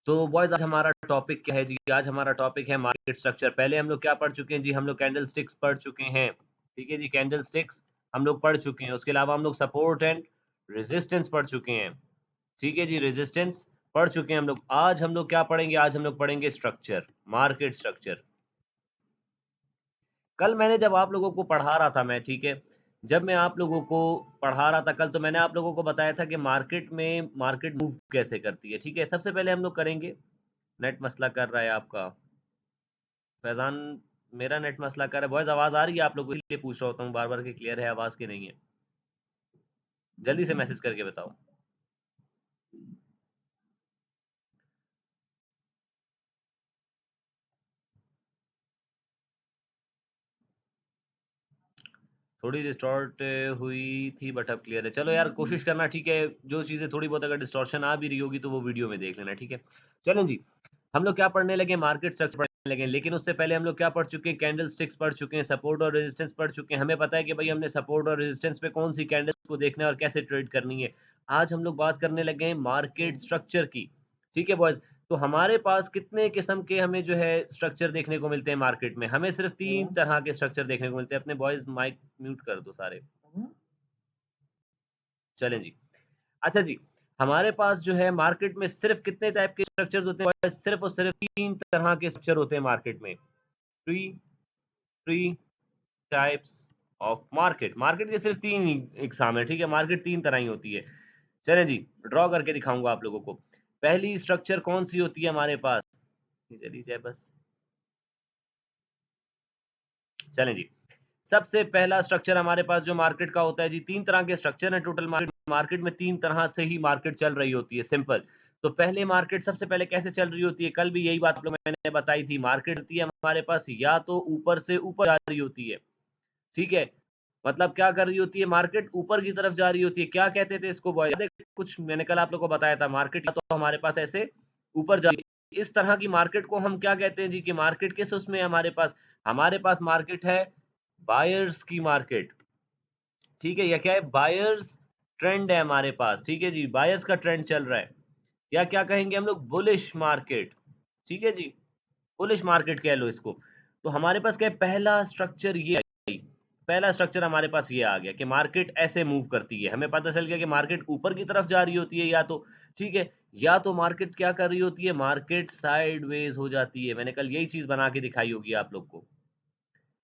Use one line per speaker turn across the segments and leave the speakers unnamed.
तो बॉयज़ आज हमारा टॉपिक क्या है जी? आज हमारा टॉपिक है मार्केट स्ट्रक्चर। पहले हम लोग क्या पढ़ चुके हैं जी? हम लोग कैंडलस्टिक्स पढ़ चुके हैं। ठीक है जी, कैंडलस्टिक्स हम लोग पढ़ चुके हैं। उसके अलावा हम लोग सपोर्ट एंड रेजिस्टेंस पढ़ चुके हैं। ठीक है जी, रेजिस्टेंस पढ़ चुके हैं हम लोग। आज हम लोग क्या पढ़ेंगे? आज हम लोग पढ़ेंगे स्ट्रक्चर, मार्केट स्ट्रक्चर। कल मैंने जब आप लोगों को पढ़ा रहा था मैं, ठीक है? जब मैं आप लोगों को पढ़ा रहा था कल, तो मैंने आप लोगों को बताया था कि मार्केट मूव कैसे करती है, ठीक है? सबसे पहले हम लोग करेंगे, नेट मसला कर रहा है आपका। फैज़ान, मेरा नेट मसला कर रहा है। बॉयज़ आवाज़ आ रही है आप लोगों को? इसलिए पूछ रहा होता हूँ बार-बार कि क्लियर है आवाज़ कि नहीं है? जल्दी से मैसेज करके बताओ। थोड़ी डिस्टॉर्ट हुई थी बट अब क्लियर है। चलो यार कोशिश करना, ठीक है? जो चीज़ें थोड़ी बहुत अगर डिस्टॉर्शन आ भी रही होगी तो वो वीडियो में देख लेना, ठीक है? चलें जी, हम लोग क्या पढ़ने लगे? मार्केट स्ट्रक्चर पढ़ने लगे। लेकिन उससे पहले हम लोग क्या पढ़ चुके हैं? कैंडलस्टिक्स पढ़ चुके हैं, सपोर्ट और रेजिस्टेंस पढ़ चुके हैं। हमें पता है कि भई हमने सपोर्ट और रेजिस्टेंस पे कौन-सी कैंडल्स को देखना है और कैसे ट्रेड करनी है। आज हम लोग बात करने लगे हैं मार्केट स्ट्रक्चर की। ठीक है बॉयज़? तो हमारे पास कितने किस्म के हमें जो है स्ट्रक्चर देखने को मिलते हैं मार्केट में? हमें सिर्फ़ 3 तरह के स्ट्रक्चर देखने को मिलते हैं। अपने बॉयज़ माइक म्यूट कर दो सारे। चलें जी। अच्छा जी, हमारे पास जो है मार्केट में सिर्फ़ कितने टाइप के स्ट्रक्चर्स होते हैं बॉयज़? सिर्फ़ और सिर्फ़ 3 तरह के स्ट्रक्चर होते हैं मार्केट में। 3 3 टाइप्स ऑफ मार्केट। मार्केट के सिर्फ़ 3 ही इकसाम है, ठीक है? मार्केट 3 तरह ही होती है। चलें जी, ड्रॉ करके दिखाऊँगा आप लोगों को। पहली स्ट्रक्चर कौन-सी होती है हमारे पास? ये चली जाए बस। चलें जी। सबसे पहला स्ट्रक्चर हमारे पास जो मार्केट का होता है जी, 3 तरह के स्ट्रक्चर हैं टोटल मार्केट। मार्केट में 3 तरह से ही मार्केट चल रही होती है, सिंपल। तो पहले मार्केट सबसे पहले कैसे चल रही होती है? कल भी यही बात आप लोग मैंने बताई थी। मार्केट होती है हमारे पास या तो ऊपर से ऊपर जा रही होती है, ठीक है? मतलब क्या कर रही होती है? मार्केट ऊपर की तरफ जा रही होती है। क्या कहते थे इसको बॉय? याद है कुछ मैंने कल आप लोग को बताया था, मार्केट या तो हमारे पास ऐसे ऊपर जा रही है। इस तरह की मार्केट को हम क्या कहते हैं जी? कि मार्केट किस उसमें है हमारे पास? हमारे पास मार्केट है बायर्स की मार्केट, ठीक है? या क्या है? बायर्स ट्रेंड है हमारे पास, ठीक है जी? बायर्स का ट्रेंड चल रहा है। या क्या कहेंगे हम लोग? बुलिश मार्केट, ठीक है जी? बुलिश मार्केट कह लो इसको। तो हमारे पास क्या है? पहला स्ट्रक्चर ये आई, पहला स्ट्रक्चर हमारे पास ये आ गया कि मार्केट ऐसे मूव करती है। हमें पता चल गया कि मार्केट ऊपर की तरफ जा रही होती है या तो, ठीक है? या तो मार्केट क्या कर रही होती है? मार्केट साइडवेज़ हो जाती है। मैंने कल यही चीज़ बना के दिखाई होगी आप लोग को।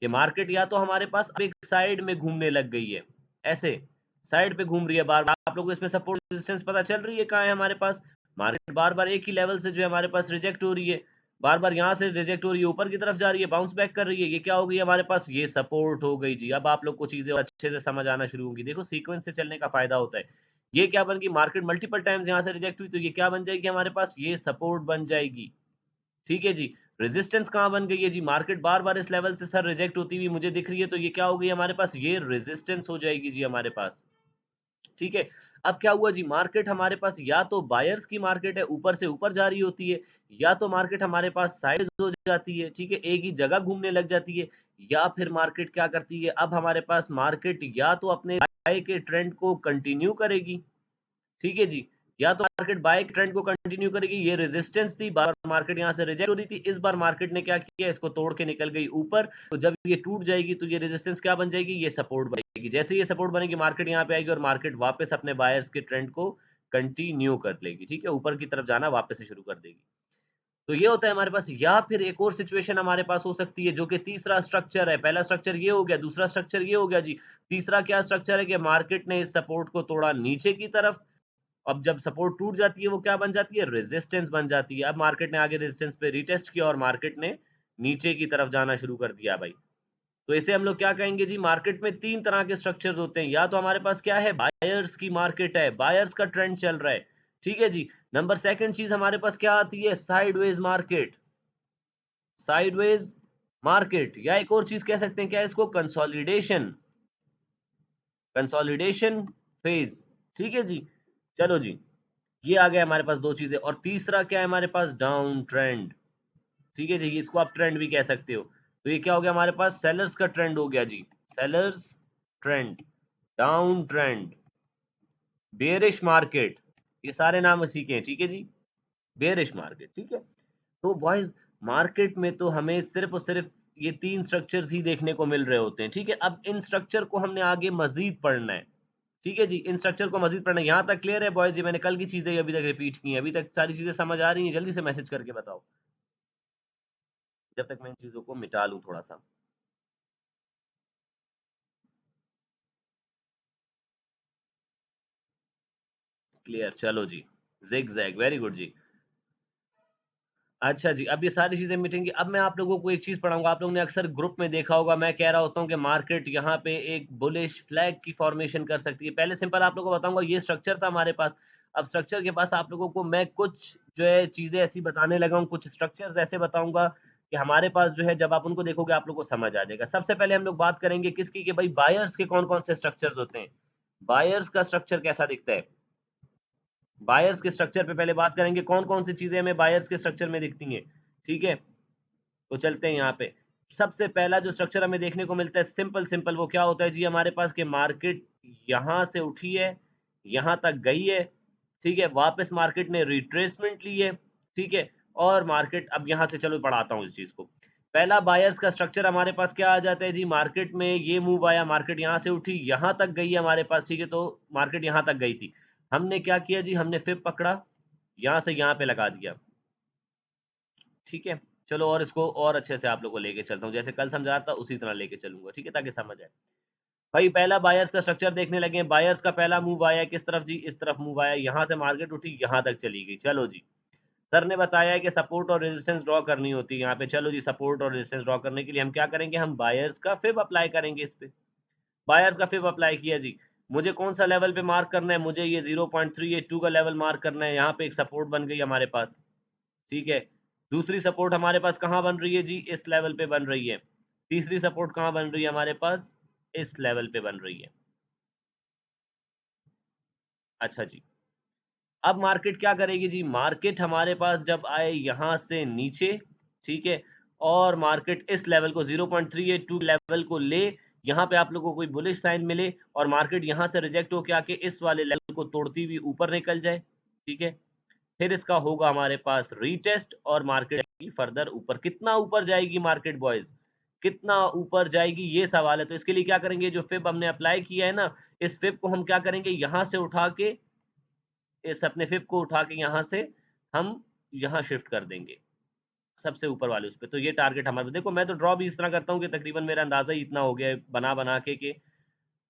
कि मार्केट या तो हमारे पास अब एक साइड में घूमने लग गई है, ऐसे साइड पे घूम रही है बार-बार। आप लोगों को इसमें सपोर्ट रेजिस्टेंस पता चल रही है कहाँ है हमारे पास? मार्केट बार-बार एक ही लेवल से जो है हमारे पास रिजेक्ट हो रही है। बार-बार यहाँ से रिजेक्ट हो रही है, ऊपर की तरफ जा रही है, बाउंस बैक कर रही है। ये क्या हो गई हमारे पास? ये सपोर्ट हो गई जी। अब आप लोग को चीज़ें अच्छे से समझ आना शुरू होंगी। देखो सीक्वेंस से चलने का फ़ायदा होता है। ये क्या बन गई? मार्केट मल्टीपल टाइम्स यहाँ से रिजेक्ट हुई तो ये क्या बन जाएगी हमारे पास? ये सपोर्ट बन जाएगी। ठीक है जी। रेजिस्टेंस कहाँ बन गई है जी? मार्केट बार-बार इस लेवल से सर रिजेक्ट होती हुई मुझे दिख रही है, तो ये क्या हो गई हमारे पास? ये रेजिस्टेंस हो जाएगी जी हमारे पास। ठीक है? अब क्या हुआ जी? मार्केट हमारे पास या तो बायर्स की मार्केट है, ऊपर से ऊपर जा रही होती है, या तो मार्केट हमारे पास साइडवेज़ हो जाती है, ठीक है? एक ही जगह घूमने लग जाती है, या फिर मार्केट क्या करती है? अब हमारे पास मार्केट या तो अपने बाय के ट्रेंड को कंटिन्यू करेगी, ठीक है जी। या तो मार्केट बाय के ट्रेंड को कंटिन्यू करेगी, ये रेजिस्टेंस थी, बार-बार मार्केट यहाँ से रिजेक्ट हो रही थी, इस बार मार्केट ने क्या किया? इसको तोड़ के निकल गई ऊपर, तो जब ये टूट जाएगी तो ये रेजिस्टेंस क्या बन जाएगी? ये सपोर्ट बनेगी। जैसे ये सपोर्ट बनेगी, मार्केट यहाँ पे आएगी और मार्केट वापस अपने बायर्स के ट्रेंड को कंटिन्यू कर लेगी, ठीक है? ऊपर की तरफ जाना वापस से शुरू कर देगी। तो ये होता है हमारे पास, या फिर एक और सिचुएशन हमारे पास हो सकती है जो कि तीसरा स्ट्रक्चर है। पहला स्ट्रक्चर ये हो गया, दूसरा स्ट्रक्चर ये हो गया जी। तीसरा क्या स्ट्रक्चर है कि मार्केट ने इस सपोर्ट को तोड़ा नीचे की तरफ। अब जब सपोर्ट टूट जाती है वो क्या बन जाती है? रेजिस्टेंस बन जाती है। अब मार्केट ने आगे रेजिस्टेंस पे रीटेस्ट किया और मार्केट ने नीचे की तरफ जाना शुरू कर दिया भाई। तो इसे हम लोग क्या कहेंगे जी? मार्केट में 3 तरह के स्ट्रक्चर्स होते हैं। या तो हमारे पास क्या है? बायर्स की मार्केट है, बायर्स का ट्रेंड चल रहा है। ठीक है जी। नंबर सेकंड चीज़ हमारे पास क्या आती है? Sideways market. साइडवेज मार्केट, या एक और चीज़ कह सकते हैं क्या इसको? कंसोलिडेशन। Consolidation phase. ठीक है जी। चलो जी। ये आ गया हमारे पास 2 चीज़ें, और तीसरा क्या है हमारे पास? Down trend. ठीक है जी, इसको आप ट्रेंड भी कह सकते हो। तो ये क्या हो गया हमारे पास? सेलर्स का ट्रेंड हो गया जी, sellers trend, down trend, bearish market, ये सारे नाम उसी के हैं, ठीक है जी। बेयरिश मार्केट, ठीक है। तो बॉयज मार्केट में तो हमें सिर्फ और सिर्फ ये तीन स्ट्रक्चर्स ही देखने को मिल रहे होते हैं, ठीक है। अब इन स्ट्रक्चर को हमने आगे मजीद पढ़ना है, ठीक है जी। इन स्ट्रक्चर को मजीद पढ़ना है। यहाँ तक क्लियर है बॉयज? ये मैंने कल की चीजें अभी तक रिपीट की हैं, अभी तक सारी चीजें समझ आ रही हैं? जल्दी से मैसेज करके बताओ, जब तक मैं इन चीजों को मिटा लूं थोड़ा सा। क्लियर, चलो जी। जिग जैग, वेरी गुड जी। अच्छा जी, अब ये सारी चीज़ें मिटेंगी। अब मैं आप लोगों को एक चीज़ पढ़ाऊँगा, आप लोगों ने अक्सर ग्रुप में देखा होगा, मैं कह रहा होता हूँ कि मार्केट यहाँ पे एक बुलिश फ्लैग की फ़ॉर्मेशन कर सकती है। पहले सिंपल आप लोगों को बताऊँगा, ये स्ट्रक्चर था हमारे पास। अब स्ट्रक्चर के पास आप लोगों को मैं कुछ जो है चीज़ें ऐसी बताने लगा हूँ, कुछ स्ट्रक्चर्स ऐसे बताऊँगा कि हमारे पास जो है जब आप उनको देखोगे आप लोगों को समझ आ जाएगा। सबसे पहले हम लोग बात करेंगे किसकी, कि भाई बायर्स के कौन-कौन से स्ट्रक्चर्स होते हैं। बायर्स का स्ट्रक्चर कैसा दिखता है? बायर्स के स्ट्रक्चर पे पहले बात करेंगे, कौन-कौन सी चीज़ें हमें बायर्स के स्ट्रक्चर में दिखती हैं, ठीक है? तो चलते हैं यहाँ पे। सबसे पहला जो स्ट्रक्चर हमें देखने को मिलता है सिंपल सिंपल, वो क्या होता है जी हमारे पास, कि मार्केट यहाँ से उठी है, यहाँ तक गई है, ठीक है? वापस मार्केट ने रिट्रेसमेंट ली है, ठीक है? और मार्केट अब यहाँ से चलो पढ़ाता हूँ इस चीज़ को। पहला बायर्स का स्ट्रक्चर हमारे पास क्या आ जाता है जी, मार्केट में ये मूव आया, मार्केट यहाँ से उठी, यहाँ तक गई है हमारे पास, ठीक है? तो मार्केट यहाँ तक गई थी। हमने क्या किया जी, हमने फिब पकड़ा, यहाँ से यहाँ पे लगा दिया। ठीक है? चलो और इसको और अच्छे से आप लोगों को लेके चलता हूँ। जैसे कल समझा रहा था उसी तरह लेके चलूँगा, ठीक है? ताकि समझ आए। भाई पहला बायर्स का स्ट्रक्चर देखने लगे हैं। बायर्स का पहला मूव आया किस तरफ जी? इस तरफ मूव आया। यहाँ से मार्केट उठी, यहाँ तक चली गई। चलो जी। सर ने बताया है कि सपोर्ट और रेजिस्टेंस ड्रॉ करनी होती है यहाँ पे। चलो जी, सपोर्ट और रेजिस्टेंस ड्रॉ करने के लिए हम क्या करेंगे? हम बायर्स का फिब अप्लाई करेंगे इस पे। बायर्स का फिब अप्लाई किया जी। मुझे कौन-सा लेवल पे मार्क करना है? मुझे ये 0.382 का लेवल मार्क करना है। यहाँ पे एक सपोर्ट बन गई हमारे पास। ठीक है। दूसरी सपोर्ट हमारे पास कहाँ बन रही है जी? इस लेवल पे बन रही है। तीसरी सपोर्ट कहाँ बन रही है हमारे पास? इस लेवल पे बन रही है। अच्छा जी। अब मार्केट क्या करेगी जी? मार्केट हमारे पास जब आए यहाँ से नीचे, ठीक है? और मार्केट इस लेवल को 0.382 लेवल को ले, यहाँ पे आप लोगों को कोई बुलिश साइन मिले और मार्केट यहाँ से रिजेक्ट होके आके इस वाले लेवल को तोड़ती हुई ऊपर निकल जाए, ठीक है? फिर इसका होगा हमारे पास रीटेस्ट और मार्केट जाएगी फर्दर ऊपर। कितना ऊपर जाएगी मार्केट बॉयज़? कितना ऊपर जाएगी ये सवाल है। तो इसके लिए क्या करेंगे, जो फिब हमने अप्लाई किया है ना, इस फिब को हम क्या करेंगे, यहाँ से उठा के इस अपने फिब को उठा के यहाँ से हम यहाँ शिफ्ट कर देंगे, सबसे ऊपर वाले उस पे। तो ये टारगेट हमारा, देखो मैं तो ड्रॉ भी इस तरह करता हूँ कि तकरीबन मेरा अंदाज़ा ही इतना हो गया है बना-बना के कि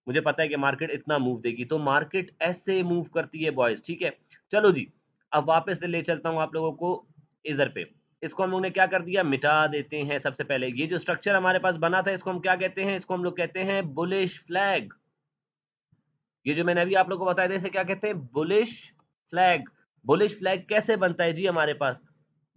मुझे पता है कि मार्केट इतना मूव देगी। तो मार्केट ऐसे मूव करती है बॉयज़, ठीक है? चलो जी, अब वापस से ले चलता हूँ आप लोगों को इधर पे। इसको हम लोग ने क्या कर दिया, मिटा देते हैं सबसे पहले। ये जो स्ट्रक्चर हमारे पास बना था इसको हम क्या कहते हैं? इसको हम लोग कहते हैं बुलिश फ्लैग। ये जो मैंने अभी आप लोगों को बताया था इसे क्या कहते हैं? Bullish flag. बुलिश फ्लैग कैसे बनता है जी हमारे पास?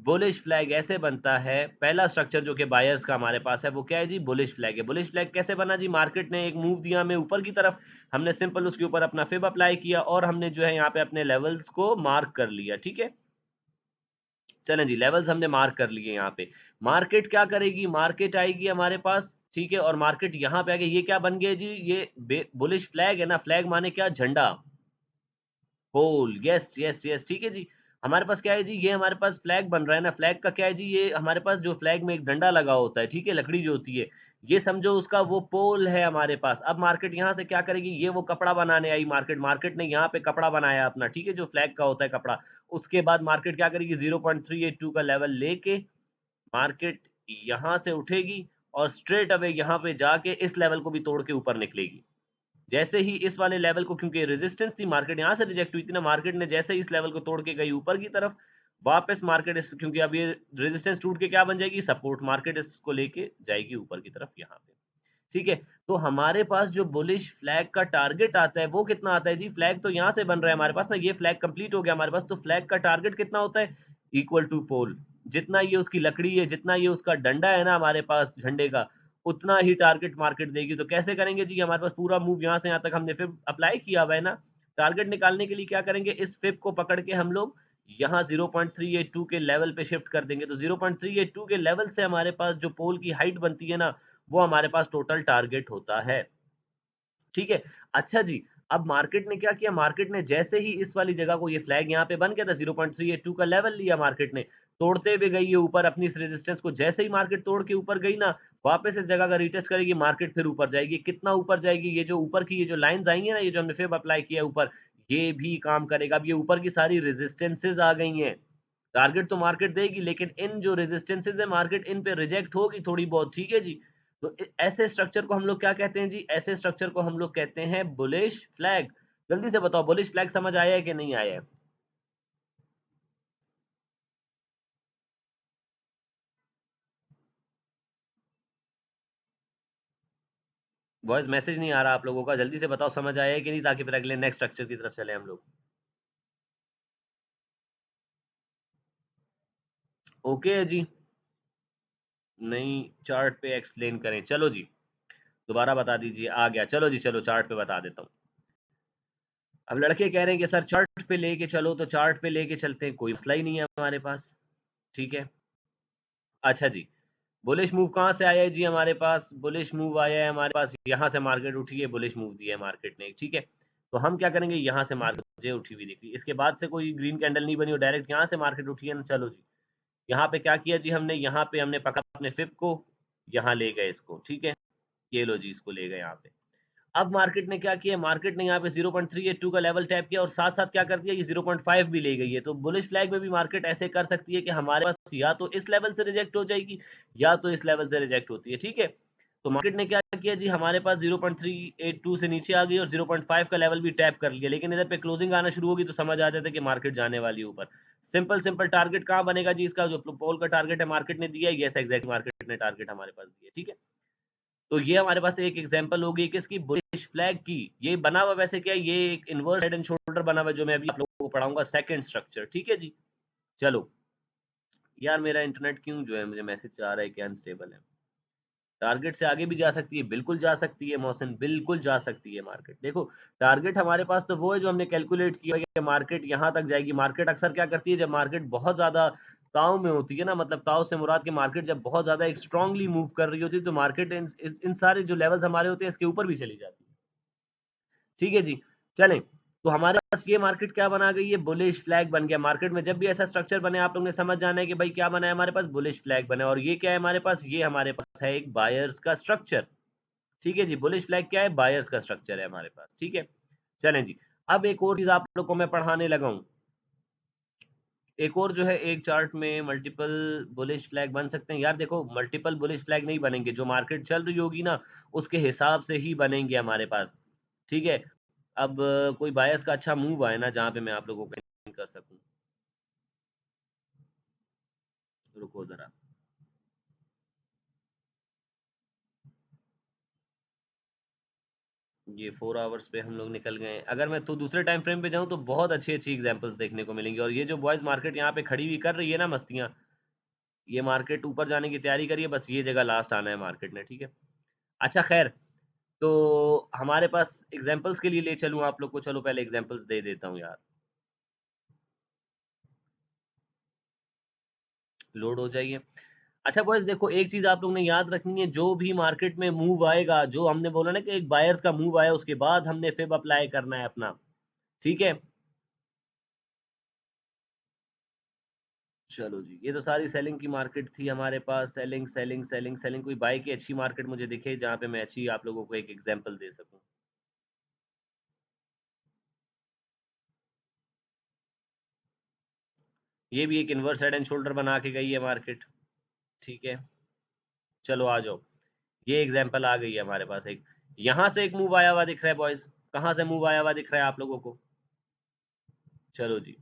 बुलिश फ्लैग ऐसे बनता है, पहला स्ट्रक्चर जो कि बायर्स का हमारे पास है वो क्या है जी? बुलिश फ्लैग है। बुलिश फ्लैग कैसे बना जी? मार्केट ने एक मूव दिया हमें ऊपर की तरफ, हमने सिंपल उसके ऊपर अपना फिब अप्लाई किया और हमने जो है यहाँ पे अपने लेवल्स को मार्क कर लिया, ठीक है? चलें जी, लेवल्स हमने मार्क कर लिए यहाँ पे। मार्केट क्या करेगी? मार्केट आएगी हमारे पास, ठीक है? और मार्केट यहाँ पे आ गई, ये क्या बन गया जी? ये बुलिश फ्लैग है ना, फ्लैग माने क्या? झंडा। पोल, यस, यस, यस, ठीक है जी। हमारे पास क्या है जी? ये हमारे पास फ्लैग बन रहा है ना, फ्लैग का क्या है जी? ये हमारे पास जो फ्लैग में एक डंडा लगा होता है, ठीक है? लकड़ी जो होती है, ये समझो उसका वो पोल है हमारे पास। अब मार्केट यहाँ से क्या करेगी? ये वो कपड़ा बनाने आई मार्केट, मार्केट ने यहाँ पे कपड़ा बनाया अपना, ठीक है? जो फ्लैग का होता है कपड़ा। उसके बाद मार्केट क्या करेगी? 0.382 का लेवल लेके मार्केट यहाँ से उठेगी और स्ट्रेट अवे यहाँ पे जाके इस लेवल को भी तोड़ के ऊपर निकलेगी। जैसे ही इस वाले लेवल को, क्योंकि रेजिस्टेंस थी, मार्केट यहाँ से रिजेक्ट हुई थी ना, मार्केट ने जैसे ही इस लेवल को तोड़ के गई ऊपर की तरफ, वापस मार्केट इस, क्योंकि अब ये रेजिस्टेंस टूट के क्या बन जाएगी? सपोर्ट। मार्केट इसको लेके जाएगी ऊपर की तरफ यहाँ पे, ठीक है? तो हमारे पास जो बुलिश फ्लैग का टारगेट आता है वो कितना आता है जी? फ्लैग तो यहाँ से बन रहा है हमारे पास ना, ये फ्लैग कंप्लीट हो गया हमारे पास, तो फ्लैग का टारगेट कितना होता है? इक्वल टू पोल। जितना ये उसकी लकड़ी है, जितना ये उसका डंडा है ना हमारे पास झंडे का, उतना ही टारगेट मार्केट देगी। तो कैसे करेंगे जी? हमारे पास पूरा मूव यहाँ से यहाँ तक हमने फिर अप्लाई किया हुआ है ना, टारगेट निकालने के लिए क्या करेंगे? इस फिब को पकड़ के हम लोग यहाँ 0.382 के लेवल पे शिफ्ट कर देंगे। तो 0.382 के लेवल से हमारे पास जो पोल की हाइट बनती है ना, वो हमारे पास टोटल टारगेट होता है। ठीक है? अच्छा जी, अब मार्केट ने क्या किया, मार्केट ने जैसे ही इस वाली जगह को, ये फ्लैग यहाँ पे बन गया था 0.382 का लेवल लिया मार्केट ने, तोड़ते हुए गई है ऊपर अपनी इस रेजिस्टेंस को, जैसे ही मार्केट तोड़ के ऊपर गई ना, वापस इस जगह का रीटेस्ट करेगी, मार्केट फिर ऊपर जाएगी। कितना ऊपर जाएगी, ये जो ऊपर की ये जो लाइन्स आएँगी ना, ये जो हमने फिब अप्लाई किया है ऊपर, ये भी काम करेगा। अब ये ऊपर की सारी रेजिस्टेंसेस आ गई हैं। टारगेट तो मार्केट देगी, लेकिन इन जो रेजिस्टेंसेस है मार्केट इन पे रिजेक्ट होगी थोड़ी बहुत, ठीक है जी। तो ऐसे स्ट्रक्चर को हम लोग क्या कहते हैं जी? ऐसे स्ट्रक्चर को हम लोग कहते हैं बुलिश फ्लैग। जल्दी से बताओ, बुलिश फ्लैग समझ आया है कि नहीं आया है? वॉइस मैसेज नहीं आ रहा आप लोगों का, जल्दी से बताओ समझ आया है कि नहीं, ताकि फिर अगले नेक्स्ट स्ट्रक्चर की तरफ चले हम लोग। ओके है जी। नहीं, चार्ट पे एक्सप्लेन करें, चलो जी। दोबारा बता दीजिए, आ गया, चलो जी, चलो चार्ट पे बता देता हूँ। अब लड़के कह रहे हैं कि सर चार्ट पे लेके चलो, तो चार्ट पे लेके चलते हैं, कोई मसला ही नहीं है हमारे पास। ठीक है। अच्छा जी, बुलिश मूव कहाँ से आया है जी हमारे पास? बुलिश मूव आया है हमारे पास, यहाँ से मार्केट उठी है, बुलिश मूव दिया है मार्केट ने, ठीक है। तो हम क्या करेंगे, यहाँ से मार्केट जे उठी हुई दिख रही है, इसके बाद से कोई ग्रीन कैंडल नहीं बनी और डायरेक्ट यहाँ से मार्केट उठी है ना, चलो जी। यहाँ पे क्या किया जी हमने, यहाँ पे हमने पकड़ा अपने फिब को, यहाँ ले गए इसको, ठीक है। ये लो जी, इसको ले गए यहाँ पे। अब मार्केट ने क्या किया, मार्केट ने यहाँ पे 0.382 का लेवल टैप किया और साथ-साथ क्या कर दिया, ये 0.5 भी ले गई है। तो बुलिश फ्लैग में भी मार्केट ऐसे कर सकती है कि हमारे पास या तो इस लेवल से रिजेक्ट हो जाएगी, या तो इस लेवल से रिजेक्ट होती है, ठीक है? तो मार्केट ने क्या किया जी, हमारे पास 0.382 से नीचे आ गई और 0.5 का लेवल भी टैप कर लिया। लेकिन इधर पे क्लोजिंग आना शुरू होगी तो समझ आ जाता है कि मार्केट जाने वाली है ऊपर। सिंपल सिंपल टारगेट कहाँ बनेगा जी इसका, जो पोल का टारगेट है मार्केट ने दिया है, यस एग्ज़ैक्ट मार्केट ने टारगेट हमारे पास दिया है, ठीक है? तो ये हमारे पास एक एग्जांपल हो गई किसकी, बुलिश फ्लैग की। ये बना हुआ वैसे क्या है, ये एक इन्वर्स हेड एंड शोल्डर बना हुआ है, जो मैं अभी आप लोगों को पढ़ाऊंगा सेकंड स्ट्रक्चर, ठीक है जी। चलो यार, मेरा इंटरनेट क्यों जो है मुझे मैसेज आ रहा है कि अनस्टेबल है। टारगेट से आगे भी जा सकती है, बिल्कुल जा सकती है मोहसिन, बिल्कुल जा सकती है मार्केट। देखो, टारगेट हमारे पास तो वो है जो हमने कैलकुलेट किया है कि मार्केट यहाँ तक जाएगी। मार्केट अक्सर क्या करती है, जब मार्केट बहुत ज़्यादा ताव में होती है ना, मतलब ताव से मुराद कि मार्केट जब बहुत ज़्यादा एक स्ट्रांगली मूव कर रही होती है, तो मार्केट इन सारे जो लेवल्स हमारे होते हैं इसके ऊपर भी चली जाती है। ठीक है जी, चलें। तो हमारे पास ये मार्केट क्या बना गई है, बुलिश फ्लैग बन गया। मार्केट में जब भी ऐसा स्ट्रक्चर बने, आप लोग ने समझ जाना है कि भाई क्या बना है हमारे पास, बुलिश फ्लैग बना है। और ये क्या है हमारे पास, ये हमारे पास है एक बायर्स का स्ट्रक्चर। ठीक है जी, बुलिश फ्लैग क्या है, बायर्स का स्ट्रक्चर है हमारे पास, ठीक है। चलें जी, अब एक और चीज़ आप लोग को मैं पढ़ाने लगा हूँ। एक और जो है, एक चार्ट में मल्टीपल बुलिश फ्लैग बन सकते हैं। यार देखो, मल्टीपल बुलिश फ्लैग नहीं बनेंगे, जो मार्केट चल रही होगी ना, उसके हिसाब से ही बनेंगे हमारे पास, ठीक है। अब कोई बायर्स का अच्छा मूव आए ना, जहाँ पे मैं आप लोगों को एक्सप्लेन कर सकूँ। रुको ज़रा। ये 4 आवर्स पे हम लोग निकल गए हैं। अगर मैं तो दूसरे टाइम फ्रेम पे जाऊँ तो बहुत अच्छी-अच्छी एग्ज़ाम्पल्स देखने को मिलेंगी। और ये जो बॉयज़ मार्केट यहाँ पे खड़ी हुई कर रही है ना मस्तियाँ, ये मार्केट ऊपर जाने की तैयारी करी है, बस ये जगह लास्ट आना है मार्केट ने, ठीक है। अच्छा ख़ैर, तो हमारे पास एग्ज़ाम्पल्स के लिए ले चलूँ आप लोग को, चलो पहले एग्ज़ाम्पल्स दे देता हूँ यार। लोड हो जाइए। अच्छा बॉयज़ देखो, एक चीज़ आप लोग ने याद रखनी है, जो भी मार्केट में मूव आएगा, जो हमने बोला ना कि एक बायर्स का मूव आया, उसके बाद हमने फिब अप्लाई करना है अपना, ठीक है? चलो जी, ये तो सारी सेलिंग की मार्केट थी हमारे पास, सेलिंग, सेलिंग, सेलिंग, सेलिंग। कोई बाय की अच्छी मार्केट मुझे दिखे, जहाँ पे मैं अच्छी आप लोगों को एक एग्ज़ाम्पल दे सकूँ। ये भी एक इनवर्स हेड एंड शोल्डर बना के गई है मार्केट, ठीक है? चलो आ जाओ, ये एग्ज़ाम्पल आ गई है हमारे पास एक। यहाँ से एक मूव आया हुआ दिख रहा है बॉयज़, कहाँ से मूव आया हुआ दिख रहा है आप लोगों को? चलो जी,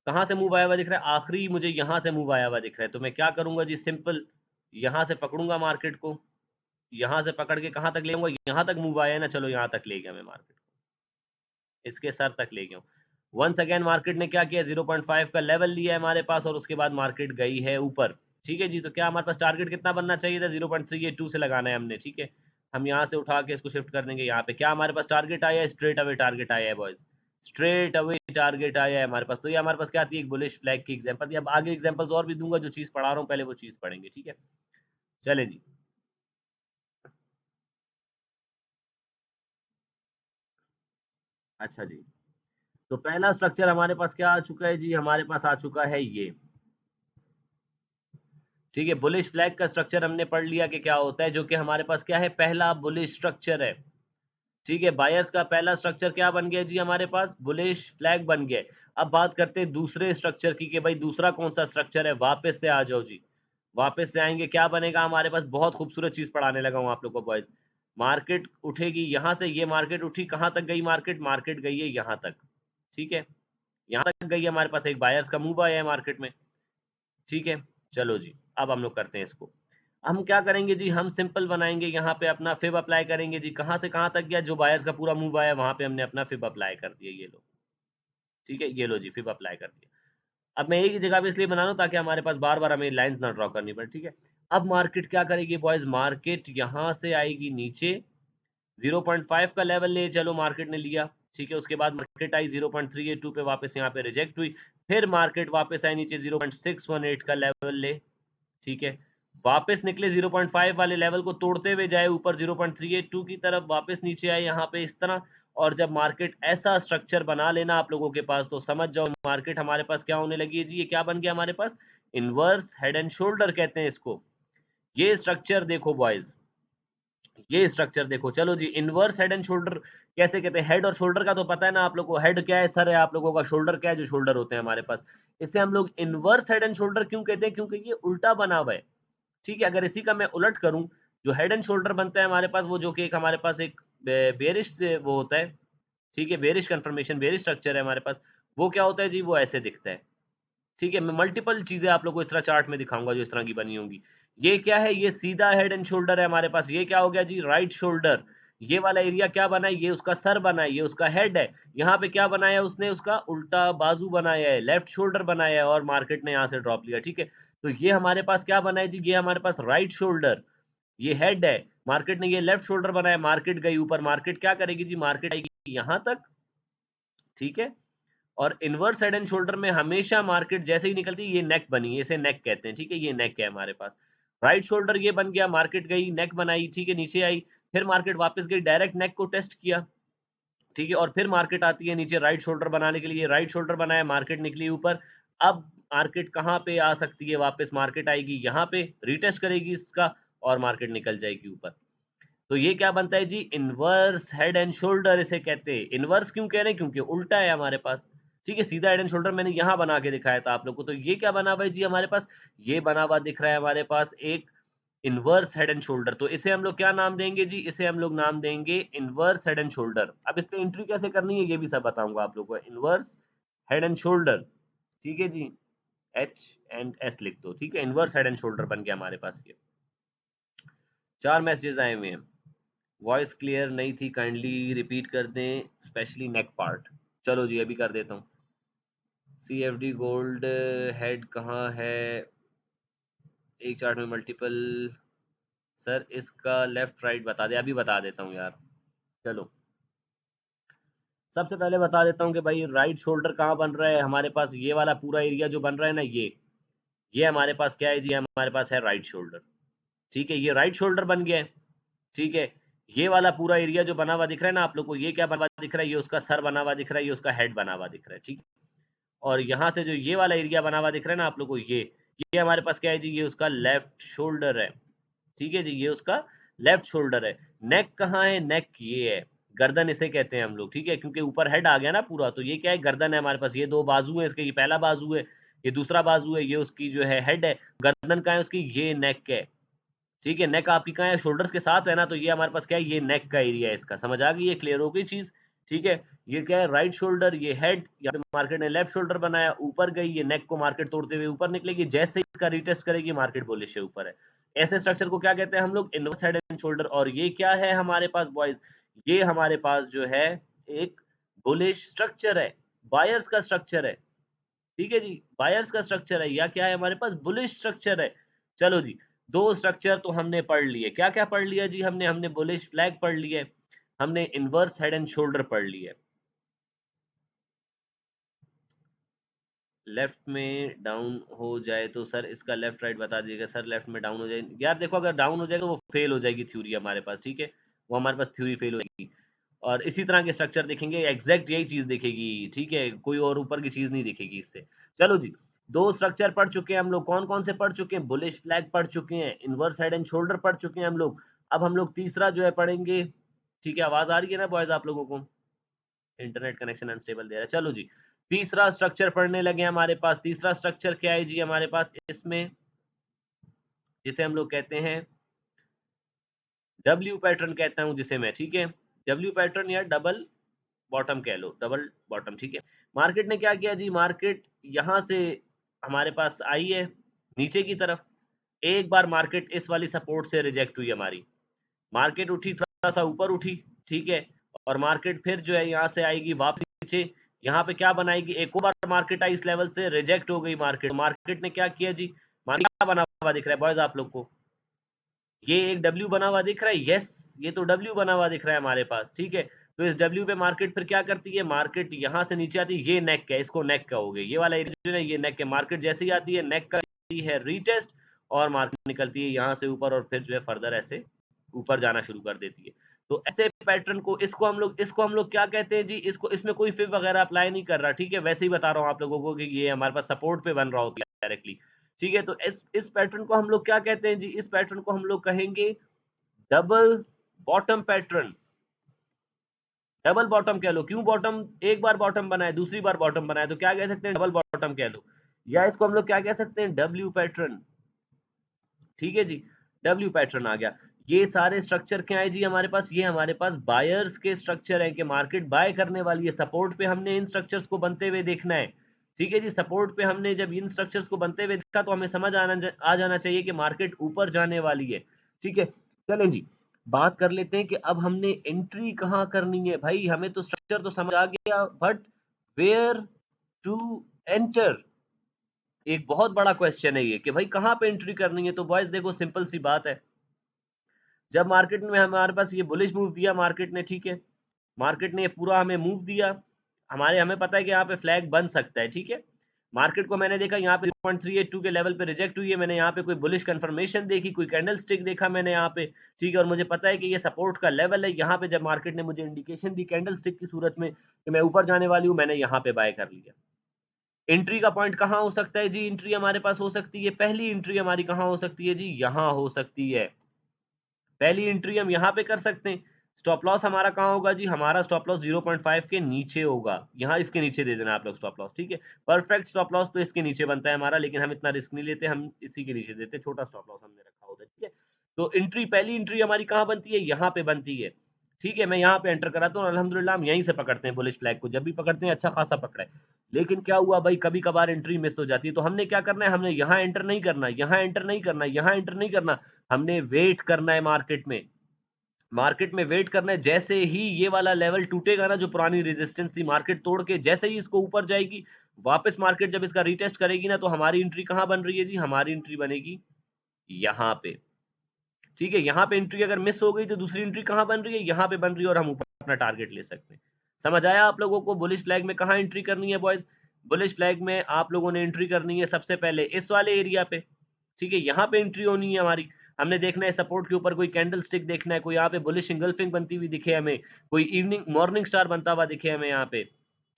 कहाँ से मूव आया हुआ दिख रहा है? आखिरी मुझे यहाँ से मूव आया हुआ दिख रहा है, तो मैं क्या करूँगा जी, सिंपल यहाँ से पकड़ूँगा मार्केट को, यहाँ से पकड़ के कहाँ तक ले आऊँगा? यहाँ तक मूव आया है ना, चलो यहाँ तक ले गया मैं मार्केट को, इसके सर तक ले गया हूँ। वन्स अगेन मार्केट ने क्या किया, 0.5 का लेवल लिया है हमारे पास और उसके बाद मार्केट गई है ऊपर। ठीक है जी, तो क्या हमारे पास टारगेट कितना बनना चाहिए था? 0.382 से लगाना है हमने, ठीक है। हम यहाँ से उठा के इसको शिफ्ट कर देंगे यहाँ पे। क्या हमारे पास टारगेट आया है? स्ट्रेट अवे टारगेट आया है बॉयज़। स्ट्रेट अवे टारगेट आया है हमारे पास। तो ये हमारे पास क्या थी? एक बुलिश फ्लैग की एग्ज़ाम्पल थी। अब आगे एग्ज़ाम्पल्स और भी दूँगा, जो चीज़ पढ़ा रहा हूँ पहले वो चीज़ पढ़ेंगे, ठीक है। चलें जी। अच्छा जी, तो पहला स्ट्रक्चर हमारे पास क्या आ चुका है जी? हमारे पास आ चुका है ये। ठीक है, बुलिश फ्लैग का स्ट्रक्चर हमने पढ़ लिया कि क्या होता है, जो कि हमारे पास क्या है, पहला बुलिश स्ट्रक्चर है। ठीक है, बायर्स का पहला स्ट्रक्चर क्या बन गया जी हमारे पास? बुलिश फ्लैग बन गया। अब बात करते हैं दूसरे स्ट्रक्चर की कि भाई दूसरा कौन-सा स्ट्रक्चर है? वापस से आ जाओ जी। वापस से आएँगे, क्या बनेगा हमारे पास? बहुत खूबसूरत चीज़ पढ़ाने लगा हूँ आप लोग को बॉयज़। मार्केट उठेगी यहाँ से, ये मार्केट उठी, कहाँ तक गई मार्केट? मार्केट गई है यहाँ तक। ठीक है? यहाँ तक गई है, हमारे पास एक बायर्स का मूव आया है मार्केट में। ठीक है? चलो जी, अब हम लोग करते हैं इसको। हम क्या करेंगे जी, हम सिंपल बनाएँगे, यहाँ पे अपना फिब अप्लाई करेंगे जी। कहाँ से कहाँ तक गया? जो बायर्स का पूरा मूव आया, वहाँ पे हमने अपना फिब अप्लाई कर दिया, ये लो। ठीक है? ये लो जी, फिब अप्लाई कर दिया। अब मैं एक ही जगह पे इसलिए बना रहा हूँ ताकि हमारे पास बार-बार हमें लाइन्स ना ड्रॉ करनी पड़े, ठीक है? अब मार्केट क्या करेगी बॉयज़, मार्केट यहाँ से आएगी नीचे, 0.5 का लेवल ले चलो मार्केट ने लिया, ठीक है? उसके बाद मार्केट आई 0.382 पे, वापस यहाँ पे रिजेक्ट हुई, फिर मार्केट वापस आई नीचे 0.618 का लेवल ले, ठीक है? वापस निकले 0.5 वाले लेवल को तोड़ते हुए जाए ऊपर 0.382 की तरफ, वापस नीचे आए यहाँ पे इस तरह, और जब मार्केट ऐसा स्ट्रक्चर बना लेना आप लोगों के पास, तो समझ जाओ मार्केट हमारे पास क्या होने लगी है जी, ये क्या बन गया हमारे पास? इन्वर्स हेड एंड शोल्डर कहते हैं इसको। ये स्ट्रक्चर देखो बॉयज़, ये स्ट्रक्चर देखो। चलो जी, इन्वर्स हेड एंड शोल्डर कैसे कहते हैं? हेड और शोल्डर का तो पता है ना आप लोगों को, हेड क्या है? सर है आप लोगों का, शोल्डर क्या है? जो शोल्डर होते हैं हमारे पास। इसे हम लोग इन्वर्स हेड एंड शोल्डर क्यों कहते हैं? क्योंकि ये उल्टा बना हुआ है। ठीक है? अगर इसी का मैं उलट करूँ, जो हेड एंड शोल्डर बनता है हमारे पास, वो जो कि एक हमारे पास एक बेयरिश से वो होता है, ठीक है? बेयरिश कन्फर्मेशन, बेयरिश स्ट्रक्चर है हमारे पास। वो क्या होता है जी? वो ऐसे दिखता है। ठीक है? मैं मल्टीपल चीज़ें आप लोगों को इस तरह चार्ट में दिखाऊँगा जो इस तरह की बनी होंगी। ये क्या है? ये सीधा हेड एंड शोल्डर है हमारे पास। ये क्या हो गया जी? Right shoulder. ये वाला एरिया क्या बना है? ये उसका सर बना है, ये उसका हेड है। यहाँ पे क्या बनाया उसने? उसका उल्टा बाजू बनाया है, लेफ्ट शोल्डर बनाया है, और मार्केट ने यहाँ से ड्रॉप लिया, ठीक है? तो ये हमारे पास क्या बना है जी? ये हमारे पास राइट शोल्डर, ये हेड है। मार्केट ने ये लेफ्ट शोल्डर बनाया, मार्केट गई ऊपर, मार्केट क्या करेगी जी? मार्केट आएगी यहाँ तक, ठीक है? और इन्वर्स हेड एंड शोल्डर में हमेशा मार्केट जैसे ही निकलती है, ये नेक बनी है, इसे नेक कहते हैं, ठीक है? ये नेक है हमारे पास। राइट शोल्डर ये बन गया, मार्केट गई, नेक बनाई, ठीक है? नीचे आई, फिर मार्केट वापस गई, डायरेक्ट नेक को टेस्ट किया, ठीक है? और फिर मार्केट आती है नीचे राइट शोल्डर बनाने के लिए, राइट शोल्डर बनाया, मार्केट निकली ऊपर। अब मार्केट कहाँ पे आ सकती है वापस? मार्केट आएगी यहाँ पे, रीटेस्ट करेगी इसका, और मार्केट निकल जाएगी ऊपर। तो ये क्या बनता है जी? इन्वर्स हेड एंड शोल्डर इसे कहते हैं। इन्वर्स क्यों कह रहे हैं? क्योंकि उल्टा है हमारे पास। ठीक है? सीधा हेड एंड शोल्डर मैंने यहाँ बना के दिखाया था आप लोग को। तो ये क्या बना हुआ है जी हमारे पास? ये बना हुआ दिख रहा है हमारे पास एक इन्वर्स हेड एंड शोल्डर। तो इसे हम लोग क्या नाम देंगे जी? इसे हम लोग नाम देंगे इन्वर्स हेड एंड शोल्डर। अब इस पे एंट्री कैसे करनी है ये भी सब बताऊँगा आप लोगों को। इन्वर्स हेड एंड शोल्डर, ठीक है जी? एच एंड एस लिख दो, ठीक है? इन्वर्स हेड एंड शोल्डर बन गया हमारे पास ये। 4 मैसेजेस आए हुए हैं। वॉइस क्लियर नहीं थी, काइंडली रिपीट कर दें, स्पेशली नेक पार्ट। चलो जी, अभी कर देता हूँ। सीएफडी गोल्ड हेड कहाँ है? एक चार्ट में मल्टीपल। सर इसका लेफ्ट राइट बता दे, अभी बता देता हूँ यार। चलो, सबसे पहले बता देता हूँ कि भाई राइट शोल्डर कहाँ बन रहा है हमारे पास। ये वाला पूरा एरिया जो बन रहा है ना, ये हमारे पास क्या है जी? हमारे पास है राइट शोल्डर। ठीक है? ये राइट शोल्डर बन गया है। ठीक है? ये वाला पूरा एरिया जो बना हुआ दिख रहा है ना आप लोग को, ये क्या बना हुआ दिख रहा है? ये उसका सर बना हुआ दिख रहा है, ये उसका हेड बना हुआ दिख रहा है, ठीक है? और यहाँ से जो ये वाला एरिया बना हुआ दिख रहा है ना आप लोग को, ये हमारे पास क्या है जी? ये उसका लेफ्ट शोल्डर है, ठीक है जी? ये उसका लेफ्ट शोल्डर है। नेक कहाँ है? नेक ये है, गर्दन इसे कहते हैं हम लोग, ठीक है? क्योंकि ऊपर हेड आ गया ना पूरा, तो ये क्या है? गर्दन है हमारे पास। ये 2 बाजू हैं इसके, ये पहला बाजू है, ये दूसरा बाजू है, ये उसकी जो है हेड है। गर्दन कहाँ है उसकी? ये नेक है। ठीक है? नेक आपकी कहाँ है? शोल्डर्स के साथ है ना, तो ये हमारे पास क्या है? ये नेक का एरिया है इसका। समझ आ गई? ये क्लियर हो गई चीज़? ठीक है? ये क्या है? राइट शोल्डर, ये हेड, यहाँ पे मार्केट ने लेफ्ट शोल्डर बनाया, ऊपर गई, ये नेक को मार्केट तोड़ते हुए ऊपर निकलेगी, जैसे ही इसका रीटेस्ट करेगी, मार्केट बुलिश है, ऊपर है। ऐसे स्ट्रक्चर को क्या कहते हैं हम लोग? Inverse head and shoulder. और ये क्या है हमारे पास बॉयज़? ये हमारे पास जो है एक बुलिश स्ट्रक्चर है, बायर्स का स्ट्रक्चर है। ठीक है जी? बायर्स का स्ट्रक्चर है, या क्या है हमारे पास? बुलिश स्ट्रक्चर है। चलो जी, 2 स्ट्रक्चर तो हमने पढ़ लिए। क्या-क्या पढ़ लिया जी हमने? हमने बुलिश फ्लैग पढ़ लिया है, हमने इन्वर्स हेड एंड शोल्डर पढ़ लिया है। लेफ्ट में डाउन हो जाए तो सर इसका लेफ्ट राइट बता दीजिएगा। सर लेफ्ट में डाउन हो जाए, यार देखो अगर डाउन हो जाएगा वो फेल हो जाएगी थ्योरी हमारे पास, ठीक है? वो हमारे पास थ्योरी फेल हो जाएगी। और इसी तरह के स्ट्रक्चर दिखेंगे, एग्जैक्ट यही चीज दिखेगी, ठीक है, कोई और ऊपर की चीज नहीं दिखेगी इससे। चलो जी, 2 स्ट्रक्चर पढ़ चुके हैं हम लोग, कौन-कौन से पढ़ चुके हैं? बुलिश फ्लैग पढ़ चुके हैं, इन्वर्स हेड एंड शोल्डर पढ़ चुके हैं हम लोग। अब हम लोग तीसरा जो है पढ़ेंगे, ठीक है, आवाज़ आ रही है ना बॉयज़ आप लोगों को? इंटरनेट कनेक्शन अनस्टेबल दे रहा है। चलो जी, तीसरा स्ट्रक्चर पढ़ने लगे हमारे पास। तीसरा स्ट्रक्चर क्या है जी हमारे पास इसमें, जिसे हम लोग कहते हैं डब्ल्यू पैटर्न कहता हूँ जिसे मैं, ठीक है? डब्ल्यू पैटर्न या डबल बॉटम कह लो, डबल बॉटम, ठीक है। मार्केट ने क्या किया जी, मार्केट यहाँ से हमारे पास आई है नीचे की तरफ। एक बार मार्केट इस वाली सपोर्ट से रिजेक्ट हुई हमारी, मार्केट उठी, थोड़ा सा ऊपर उठी, ठीक है, और मार्केट फिर जो है यहाँ से आएगी वापस नीचे, यहाँ पे क्या बनाएगी, एक और बार मार्केट आई इस लेवल से, रिजेक्ट हो गई मार्केट। मार्केट ने क्या किया जी, मार्केट क्या बना हुआ दिख रहा है बॉयज आप लोग को? ये एक डब्ल्यू बना हुआ दिख रहा है, यस, ये तो डब्ल्यू बना हुआ दिख रहा है हमारे पास, ठीक है। तो इस डब्ल्यू पे मार्केट फिर क्या करती है, मार्केट यहाँ से नीचे आती है, ये नेक है, इसको नेक कहोगे, ये वाला एरिया जो है ये नेक है। मार्केट जैसे ही आती है नेक करती है रीटेस्ट, और मार्केट निकलती है यहाँ से ऊपर, और फिर जो है फर्दर ऐसे ऊपर जाना शुरू कर देती है। तो ऐसे पैटर्न को, इसको हम लोग क्या कहते हैं जी, इसको, इसमें कोई फिब वगैरह अप्लाई नहीं कर रहा, ठीक है, वैसे ही बता रहा हूँ आप लोगों को कि ये हमारे पास सपोर्ट पे बन रहा होता है डायरेक्टली, ठीक है। तो इस पैटर्न को हम लोग क्या कहते हैं जी, इस पैटर्न को हम लोग कहेंगे double bottom pattern. Double bottom कह लो, क्यों बॉटम, एक बार बॉटम बनाए, दूसरी बार बॉटम बनाए, तो क्या कह सकते हैं, डबल बॉटम कह लो, या इसको हम लोग क्या कह सकते हैं, डब्ल्यू पैटर्न, ठीक है जी, डब्ल्यू पैटर्न आ गया। ये सारे स्ट्रक्चर क्या है जी हमारे पास, ये हमारे पास बायर्स के स्ट्रक्चर है कि मार्केट बाय करने वाली है। सपोर्ट पे हमने इन स्ट्रक्चर्स को बनते हुए देखना है, ठीक है जी। सपोर्ट पे हमने जब इन स्ट्रक्चर्स को बनते हुए देखा तो हमें समझ आ जाना चाहिए कि मार्केट ऊपर जाने वाली है, ठीक है। चलें जी, बात कर लेते हैं कि अब हमने एंट्री कहाँ करनी है। भाई हमें तो स्ट्रक्चर तो समझ आ गया, बट वेयर टू एंटर, एक बहुत बड़ा क्वेश्चन है ये कि भाई कहाँ पे एंट्री करनी है। तो बॉयज देखो, सिंपल सी बात है, जब मार्केट में हमारे पास ये बुलिश मूव दिया मार्केट ने, ठीक है, मार्केट ने पूरा हमें मूव दिया, हमें पता है कि यहाँ पे फ्लैग बन सकता है, ठीक है। मार्केट को मैंने देखा यहाँ पे 0.382 के लेवल पे रिजेक्ट हुई है, मैंने यहाँ पे कोई बुलिश कंफर्मेशन देखी, कोई कैंडल स्टिक देखा मैंने यहाँ पे, ठीक है, और मुझे पता है कि ये सपोर्ट का लेवल है। यहाँ पे जब मार्केट ने मुझे इंडिकेशन दी कैंडल स्टिक की सूरत में कि मैं ऊपर जाने वाली हूँ, मैंने यहाँ पे बाय कर लिया। एंट्री का पॉइंट कहाँ हो सकता है जी, एंट्री हमारे पास हो सकती है, पहली एंट्री हमारी कहाँ हो सकती है जी, यहाँ हो सकती है। पहली एंट्री हम यहाँ पे कर सकते हैं। स्टॉप लॉस हमारा कहाँ होगा जी, हमारा स्टॉप लॉस 0.5 के नीचे होगा, यहाँ इसके नीचे दे देना आप लोग स्टॉप लॉस, ठीक है। परफेक्ट स्टॉप लॉस तो इसके नीचे बनता है हमारा, लेकिन हम इतना रिस्क नहीं लेते, हम इसी के नीचे देते हैं, छोटा स्टॉप लॉस हमने रखा होता है, ठीक है। तो एंट्री, पहली एंट्री हमारी कहाँ बनती है, यहाँ पे बनती है, ठीक है। मैं यहाँ पे एंटर कराता हूँ, अल्हम्दुलिल्लाह हम यहीं से पकड़ते हैं बुलिश फ्लैग को, जब भी पकड़ते हैं अच्छा खासा पकड़ा है। लेकिन क्या हुआ भाई, कभी कभार एंट्री मिस हो जाती है, तो हमने क्या करना है, हमने यहाँ एंटर नहीं करना, यहाँ एंटर नहीं करना, यहाँ एंटर नहीं करना, हमने वेट करना है मार्केट में, मार्केट में वेट करना है। जैसे ही ये वाला लेवल टूटेगा ना, जो पुरानी रेजिस्टेंस थी, मार्केट तोड़ के जैसे ही इसको ऊपर जाएगी, वापस मार्केट जब इसका रीटेस्ट करेगी ना, तो हमारी एंट्री कहाँ बन रही है जी, हमारी एंट्री बनेगी यहाँ पे, ठीक है। यहाँ पे एंट्री अगर मिस हो गई तो दूसरी एंट्री कहाँ बन रही है, यहाँ पे बन रही है, और हम ऊपर अपना टारगेट ले सकते हैं। समझ आया आप लोगों को, बुलिश फ्लैग में कहाँ एंट्री करनी है बॉयज? बुलिश फ्लैग में आप लोगों ने एंट्री करनी है सबसे पहले इस वाले एरिया पे, ठीक है, यहाँ पे एंट्री होनी है हमारी। हमने देखना है सपोर्ट के ऊपर कोई कैंडल स्टिक देखना है, कोई यहाँ पे बुलिश इंगल्फिंग बनती हुई दिखे हमें, कोई इवनिंग मॉर्निंग स्टार बनता हुआ दिखे हमें यहाँ पे,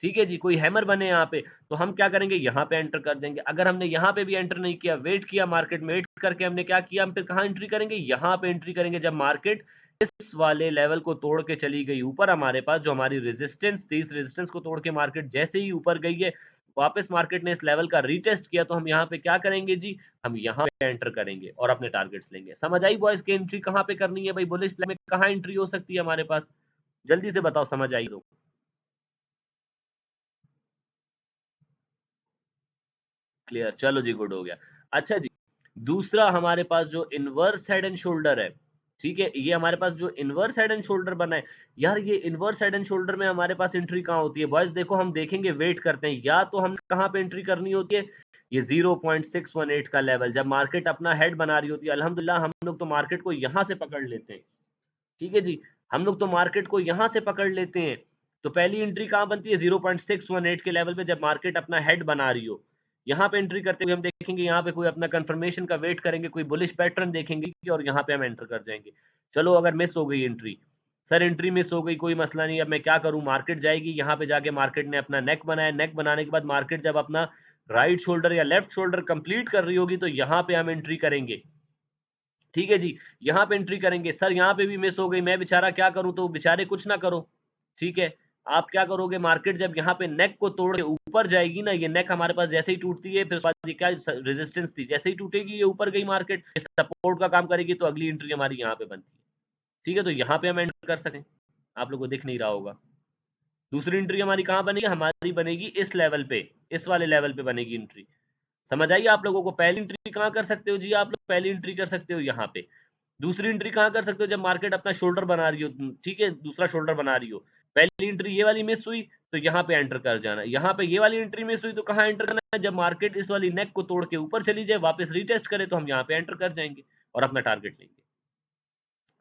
ठीक है जी, कोई हैमर बने यहाँ पे, तो हम क्या करेंगे, यहाँ पे एंटर कर जाएंगे। अगर हमने यहाँ पे भी एंटर नहीं किया, वेट किया मार्केट में, वेट करके हमने क्या किया, हम फिर कहाँ एंट्री करेंगे, यहाँ पे एंट्री करेंगे जब मार्केट इस वाले लेवल को तोड़ के चली गई ऊपर। हमारे पास जो हमारी रेजिस्टेंस थी, इस रेजिस्टेंस को तोड़ के मार्केट जैसे ही ऊपर गई है, वापस मार्केट ने इस लेवल का रीटेस्ट किया, तो हम यहाँ पे क्या करेंगे जी, हम यहाँ पे एंटर करेंगे और अपने टारगेट्स लेंगे। समझ आई बॉयज की एंट्री कहाँ पे करनी है भाई, बुलिश फ्लैग में कहाँ एंट्री हो सकती है हमारे पास, जल्दी से बताओ, समझ आई तो। क्लियर, चलो जी, गुड हो गया। अच्छा जी, दूसरा हमारे पास जो इनवर्स हेड एंड शोल्डर है, ठीक है, ये हमारे पास जो इनवर्स हेड एंड शोल्डर बना है, यार ये इनवर्स हेड एंड शोल्डर में हमारे पास एंट्री कहाँ होती है बॉयज? देखो हम देखेंगे, वेट करते हैं, या तो हम कहाँ पे एंट्री करनी होती है, ये 0.618 का लेवल जब मार्केट अपना हेड बना रही होती है, अल्हम्दुलिल्लाह हम लोग तो मार्केट को यहाँ से पकड़ लेते हैं, ठीक है जी, हम लोग तो मार्केट को यहाँ से पकड़ लेते हैं। तो पहली एंट्री कहाँ बनती है, 0.618 के लेवल पे जब मार्केट अपना हेड बना रही हो, यहाँ पे एंट्री करते हुए हम देखेंगे, यहाँ पे कोई अपना कंफर्मेशन का वेट करेंगे, कोई बुलिश पैटर्न देखेंगे और यहाँ पे हम एंटर कर जाएंगे। चलो अगर मिस हो गई एंट्री, सर एंट्री मिस हो गई, कोई मसला नहीं, अब मैं क्या करूँ? मार्केट जाएगी, यहाँ पे जाके मार्केट ने अपना नेक बनाया, नेक बनाने के बाद मार्केट जब अपना राइट शोल्डर या लेफ्ट शोल्डर कंप्लीट कर रही होगी, तो यहाँ पे हम एंट्री करेंगे। ठीक है जी, यहाँ पे एंट्री करेंगे। सर यहाँ पे भी मिस हो गई, मैं बेचारा क्या करूँ? तो बेचारे कुछ ना करो, ठीक है? आप क्या करोगे? मार्केट जब यहाँ पे नेक को तोड़ के ऊपर जाएगी ना, ये नेक हमारे पास जैसे ही टूटती है, फिर उसके बाद ये क्या रेजिस्टेंस थी, जैसे ही टूटेगी ये ऊपर गई मार्केट, सपोर्ट का काम करेगी, तो अगली एंट्री हमारी यहाँ पे बनती है। ठीक है? तो यहाँ पे हम एंटर कर सकें, आप लोग को दिख नहीं रहा होगा। दूसरी एंट्री हमारी कहाँ बनेगी? हमारी बनेगी इस लेवल पे, इस वाले लेवल पे बनेगी एंट्री। समझ आई आप लोगों को? पहली एंट्री कहाँ कर सकते हो जी आप लोग? पहली एंट्री कर सकते हो यहाँ पे। दूसरी एंट्री कहाँ कर सकते हो? जब मार्केट अपना शोल्डर बना रही हो, ठीक है? दूसरा शोल्डर बना रही हो। पहली एंट्री ये वाली मिस हुई, तो यहाँ पे एंटर कर जाना। यहाँ पे ये वाली एंट्री मिस हुई, तो कहाँ एंटर करना है? जब मार्केट इस वाली नेक को तोड़ के ऊपर चली जाए, वापस रीटेस्ट करे, तो हम यहाँ पे एंटर कर जाएँगे और अपना टारगेट लेंगे।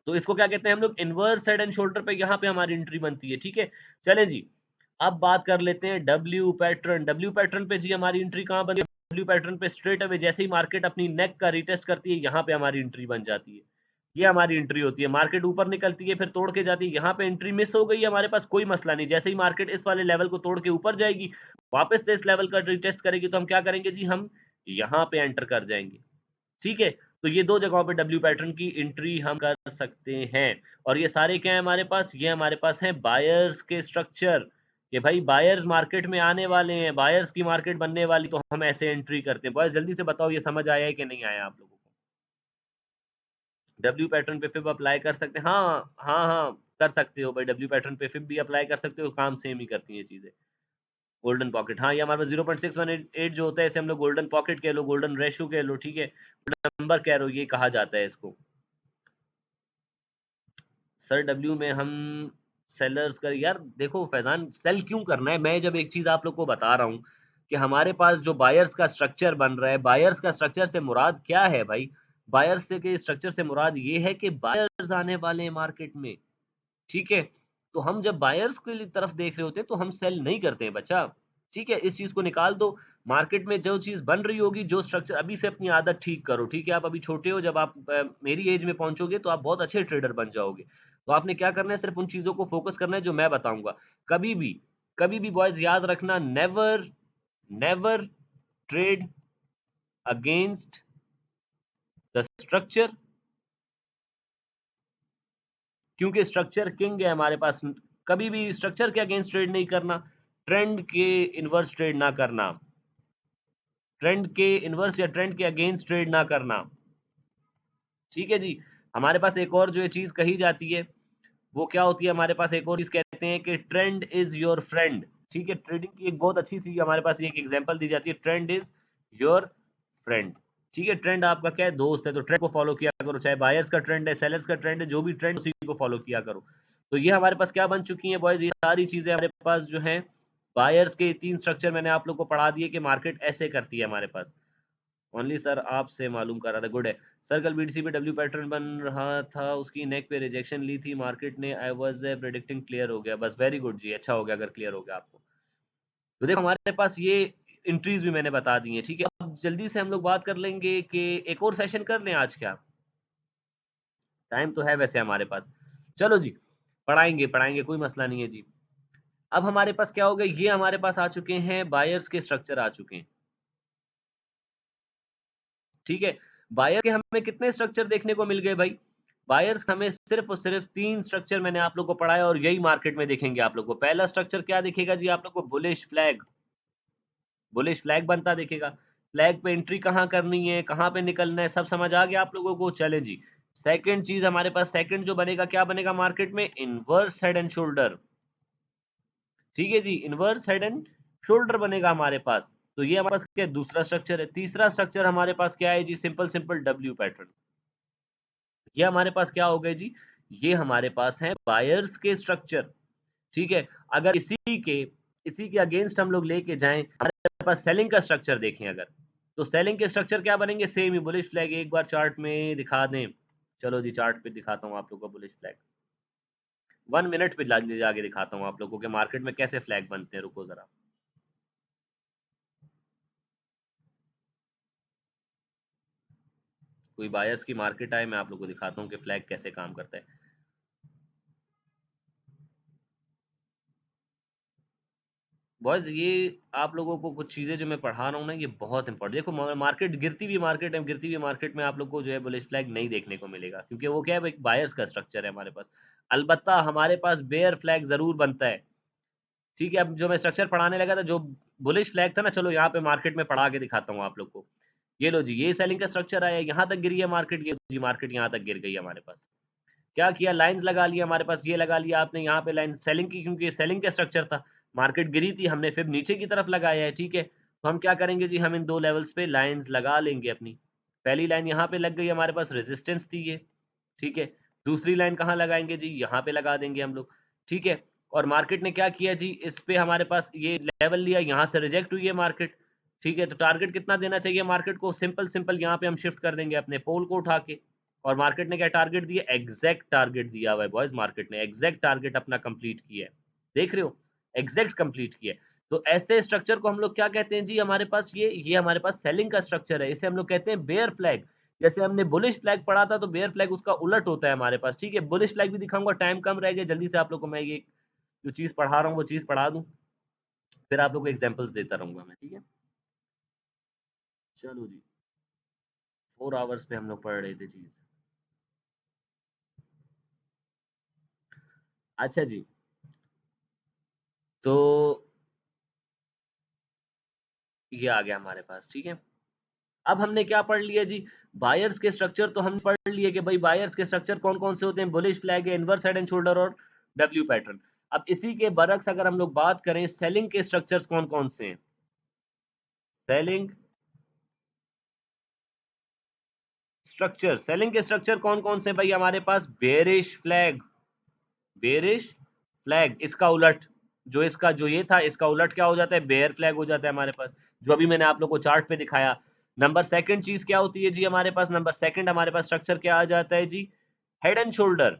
तो इसको क्या कहते हैं हम लोग? इन्वर्स हेड एंड शोल्डर पे यहाँ पे हमारी एंट्री बनती है, ठीक है? चलें जी, अब बात कर लेते हैं डब्ल्यू पैटर्न। डब्ल्यू पैटर्न पे जी हमारी एंट्री कहाँ बनती है? डब्ल्यू पैटर्न पे स्ट्रेट अवे जैसे ही मार्केट अपनी नेक का रीटेस्ट करती है, यहाँ पे हमारी एंट्री बन जाती है। ये हमारी एंट्री होती है। मार्केट ऊपर निकलती है, फिर तोड़ के जाती है। यहाँ पे एंट्री मिस हो गई है हमारे पास, कोई मसला नहीं। जैसे ही मार्केट इस वाले लेवल को तोड़ के ऊपर जाएगी, वापस से इस लेवल का रीटेस्ट करेगी, तो हम क्या करेंगे जी? हम यहाँ पे एंटर कर जाएँगे। ठीक है? तो ये 2 जगहों पे डब्ल्यू पैटर्न की एंट्री हम कर सकते हैं और ये सारे क्या हैं हमारे पास? ये हमारे पास हैं बायर्स के स्ट्रक्चर कि भाई बायर्स मार्केट में आने वाले हैं, बायर्स की मार्केट बनने वाली, तो हम ऐसे एंट्री करते हैं। बॉयज़ जल्दी से बताओ ये समझ आया है कि नहीं आया आप लोगों को? डब्ल्यू पैटर्न पे फिब अप्लाई कर सकते हैं? हाँ, हाँ, हाँ, कर सकते हो भाई डब्ल्यू पैटर्न पे फिब भी अप्लाई कर सकते हो, काम सेम ही करती हैं चीज़ें। गोल्डन पॉकेट हाँ, ये हमारे पास 0.618 जो होता है इसे हम लोग गोल्डन पॉकेट कह लो, गोल्डन रेशियो कह लो, ठीक है? गोल्डन नंबर कह लो, ये कहा जाता है इसको। सर डब्ल्यू में हम सेलर्स का यार देखो फैज़ान सेल क्यों करना है? मैं जब एक चीज़ आप लोग को बता रहा हूँ कि हमारे पास जो बायर्स का स्ट्रक्चर बन रहा है, बायर्स का स्ट्रक्चर से मुराद क्या है भाई? बायर्स से के स्ट्रक्चर से मुराद ये है कि बायर्स आने वाले हैं मार्केट में, ठीक है? तो हम जब बायर्स के लिए तरफ देख रहे होते हैं, तो हम सेल नहीं करते हैं बच्चा, ठीक है? इस चीज़ को निकाल दो। मार्केट में जो चीज़ बन रही होगी, जो स्ट्रक्चर अभी से अपनी आदत ठीक करो, ठीक है? आप अभी छोटे हो, जब आप मेरी एज में पहुँचोगे, तो आप बहुत अच्छे ट्रेडर बन जाओगे। तो आपने क्या करना है, सिर्फ़ उन चीज़ों को फ़ोकस करना है, जो मैं बताऊँगा। कभी भी बॉयज़ याद रखना, never, never trade against the structure क्योंकि स्ट्रक्चर किंग है हमारे पास। कभी भी स्ट्रक्चर के अगेंस्ट ट्रेड नहीं करना, ट्रेंड के इन्वर्स ट्रेड ना करना, ट्रेंड के इन्वर्स या ट्रेंड के अगेंस्ट ट्रेड ना करना। ठीक है जी? हमारे पास एक और जो ये चीज़ कही जाती है, वो क्या होती है? हमारे पास एक और चीज़ कहते हैं कि ट्रेंड इज़ योर फ्रेंड। ठीक है? ट्रेडिंग की एक बहुत अच्छी-सी हमारे पास एक एग्ज़ाम्पल दी जाती है, ट्रेंड इज़ योर फ्रेंड। ठीक है? ट्रेंड आपका क्या है? दोस्त है, तो ट्रेंड को फ़ॉलो किया करो, चाहे बायर्स का ट्रेंड है, सेलर्स का ट्रेंड है, जो भी ट्रेंड उसी को फ़ॉलो किया करो। तो ये हमारे पास क्या बन चुकी हैं बॉयज़, ये सारी चीज़ें हमारे पास जो हैं, बायर्स के 3 स्ट्रक्चर मैंने आप लोग को पढ़ा दिए कि मार्केट ऐसे करती है हमारे पास। ओनली सर आपसे मालूम कर रहा था, गुड है। सर कल बीटीसी पे डब्ल्यू पैटर्न बन रहा था, उसकी नेक पे रिजेक्शन ली थी मार्केट ने, आई वाज़ प्रेडिक्टिंग क्लियर हो गया। बस वेरी गुड जी, अच्छा हो गया अगर क्लियर हो गया आपको। तो देखो हमारे पास ये एंट्रीज़ भी मैंने बता दी हैं, ठीक है? अब जल्दी से हम लोग बात कर लेंगे कि एक और सेशन कर लें आज क्या? टाइम तो है वैसे हमारे पास। चलो जी, पढ़ाएँगे, पढ़ाएँगे कोई मसला नहीं है जी। अब हमारे पास क्या हो गया, ये हमारे पास आ चुके हैं बायर्स के स्ट्रक्चर आ चुके हैं, ठीक है? बायर के हमें कितने स्ट्रक्चर देखने को मिल गए भाई? बायर्स हमें सिर्फ़ और सिर्फ़ 3 स्ट्रक्चर मैंने आप लोग को पढ़ाया और यही मार्केट में दिखेंगे आप लोग को। पहला स्ट्रक्चर क्या दिखेगा जी आप लोग को? बुलिश फ्लैग बनता दिखेगा। फ्लैग पे एंट्री कहाँ करनी है, कहाँ पे निकलना है, सब समझ आ गया आप लोगों को? चलें जी। सेकंड चीज़ हमारे पास सेकंड जो बनेगा क्या बनेगा मार्केट में? Inverse head and shoulder. ठीक है जी, इनवर्स हेड एंड शोल्डर बनेगा हमारे पास। तो ये हमारे पास क्या है? दूसरा स्ट्रक्चर है। तीसरा स्ट्रक्चर हमारे पास क्या है जी? Simple simple W pattern. ये हमारे पास क्या हो गए जी? ये हमारे पास हैं बायर्स के स्ट्रक्चर, ठीक है? अगर इसी के अगेंस्ट हम लोग लेके जाएँ, हमारे पास सेलिंग का स्ट्रक्चर देखें अगर, तो सेलिंग के स्ट्रक्चर क्या बनेंगे? सेम ही बुलिश फ्लैग एक बार चार्ट में दिखा दें। चलो जी चार्ट पे दिखाता हूँ आप लोगों को बुलिश फ्लैग। 1 मिनट पे ला ले जाके दिखाता हूँ आप लोगों को कि मार्केट में कैसे फ्लैग बनते हैं, रुको ज़रा। कोई बायर्स की मार्केट आए, मैं आप लोगों को दिखाता हूँ कि फ्लैग कैसे काम करता है। बॉयज़ ये आप लोगों को कुछ चीज़ें जो मैं पढ़ा रहा हूँ ना, ये बहुत इम्पोर्टेंट देखो मार्केट गिरती हुई मार्केट है, गिरती हुई मार्केट में आप लोग को जो है बुलिश फ्लैग नहीं देखने को मिलेगा, क्योंकि वो क्या है, एक बायर्स का स्ट्रक्चर है हमारे पास। अलबत्ता हमारे पास बेयर फ्लैग ज़रूर बनता है, ठीक है? अब जो मैं स्ट्रक्चर पढ़ाने लगा था, जो बुलिश फ्लैग था ना, चलो यहाँ पे मार्केट में पढ़ा के दिखाता हूँ आप लोग को। ये लो जी, ये सेलिंग का स्ट्रक्चर आया, यहाँ तक गिरी है मार्केट, ये जी मार्केट यहाँ तक गिर गई है हमारे पास। क्या किया, लाइन्स लगा लिया हमारे पास, ये लगा लिया आपने यहाँ पे लाइन सेलिंग की, क्योंकि ये सेलिंग का स्ट्रक्चर था। मार्केट गिरी थी, हमने फिर नीचे की तरफ लगाया है, ठीक है? तो हम क्या करेंगे जी, हम इन 2 लेवल्स पे लाइन्स लगा लेंगे अपनी। पहली लाइन यहाँ पे लग गई, हमारे पास रेजिस्टेंस थी ये, ठीक है? दूसरी लाइन कहाँ लगाएँगे जी, यहाँ पे लगा देंगे हम लोग, ठीक है? और मार्केट ने क्या किया जी, इस पे हमारे पास ये लेवल लिया, यहाँ से रिजेक्ट हुई है मार्केट, ठीक है? तो टारगेट कितना देना चाहिए मार्केट को, सिंपल यहाँ पे हम शिफ्ट कर देंगे अपने पोल को उठा के। और मार्केट ने क्या टारगेट दिया, एग्ज़ैक्ट टारगेट दिया हुआ है बॉयज़, मार्केट ने एग्ज़ैक्ट टारगेट अपना कंप्लीट किया है। देख रहे हो? एग्ज़ैक्ट कंप्लीट किया है। तो ऐसे स्ट्रक्चर को हम लोग क्या कहते हैं जी, हमारे पास ये हमारे पास सेलिंग का स्ट्रक्चर है। इसे हम लोग कहते हैं बेयर फ्लैग। जैसे हमने बुलिश फ्लैग पढ़ा था, तो बेयर फ्लैग उसका उलट होता है हमारे पास, ठीक है? बुलिश फ्लैग भी दिखाऊँगा, टाइम कम रह गया, जल्दी से आप लोग को मैं ये जो चीज़ पढ़ा रहा हूँ, वो चीज़ पढ़ा दूँ, फिर आप लोग को एग्ज़ाम्पल्स देता रहूँगा मैं, ठीक है? चलो जी, 4 आवर्स पे हम लोग पढ़ रहे थे चीज़। अच्छा जी, तो ये आ गया हमारे पास, ठीक है? अब हमने क्या पढ़ लिया जी, बायर्स के स्ट्रक्चर तो हम पढ़ लिए कि भाई बायर्स के स्ट्रक्चर कौन-कौन से होते हैं, बुलिश फ्लैग है, इनवर्स हेड एंड शोल्डर और डब्ल्यू पैटर्न। अब इसी के बरअक्स अगर हम लोग बात करें, सेलिंग के स्ट्रक्चर्स कौन-कौन से हैं? सेलिंग सेलिंग के स्ट्रक्चर कौन-कौन से भाई हमारे पास, बेयरिश फ्लैग, इसका उलट, जो इसका जो ये था, इसका उलट क्या हो जाता है, बेयर फ्लैग हो जाता है हमारे पास, जो अभी मैंने आप लोग को चार्ट पे दिखाया। नंबर सेकंड चीज़ क्या होती है जी हमारे पास, नंबर सेकंड हमारे पास स्ट्रक्चर क्या आ जाता है जी, हेड एंड शोल्डर।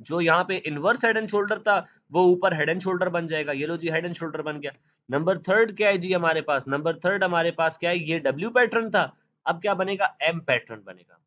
जो यहाँ पे इनवर्स हेड एंड शोल्डर था, वो ऊपर हेड एंड शोल्डर बन जाएगा। ये लो जी, हेड एंड शोल्डर बन गया। नंबर थर्ड क्या है जी हमारे पास, नंबर थर्ड हमारे पास क्या है, ये डब्ल्यू पैटर्न था, अब क्या बनेगा, एम पैटर्न बनेगा।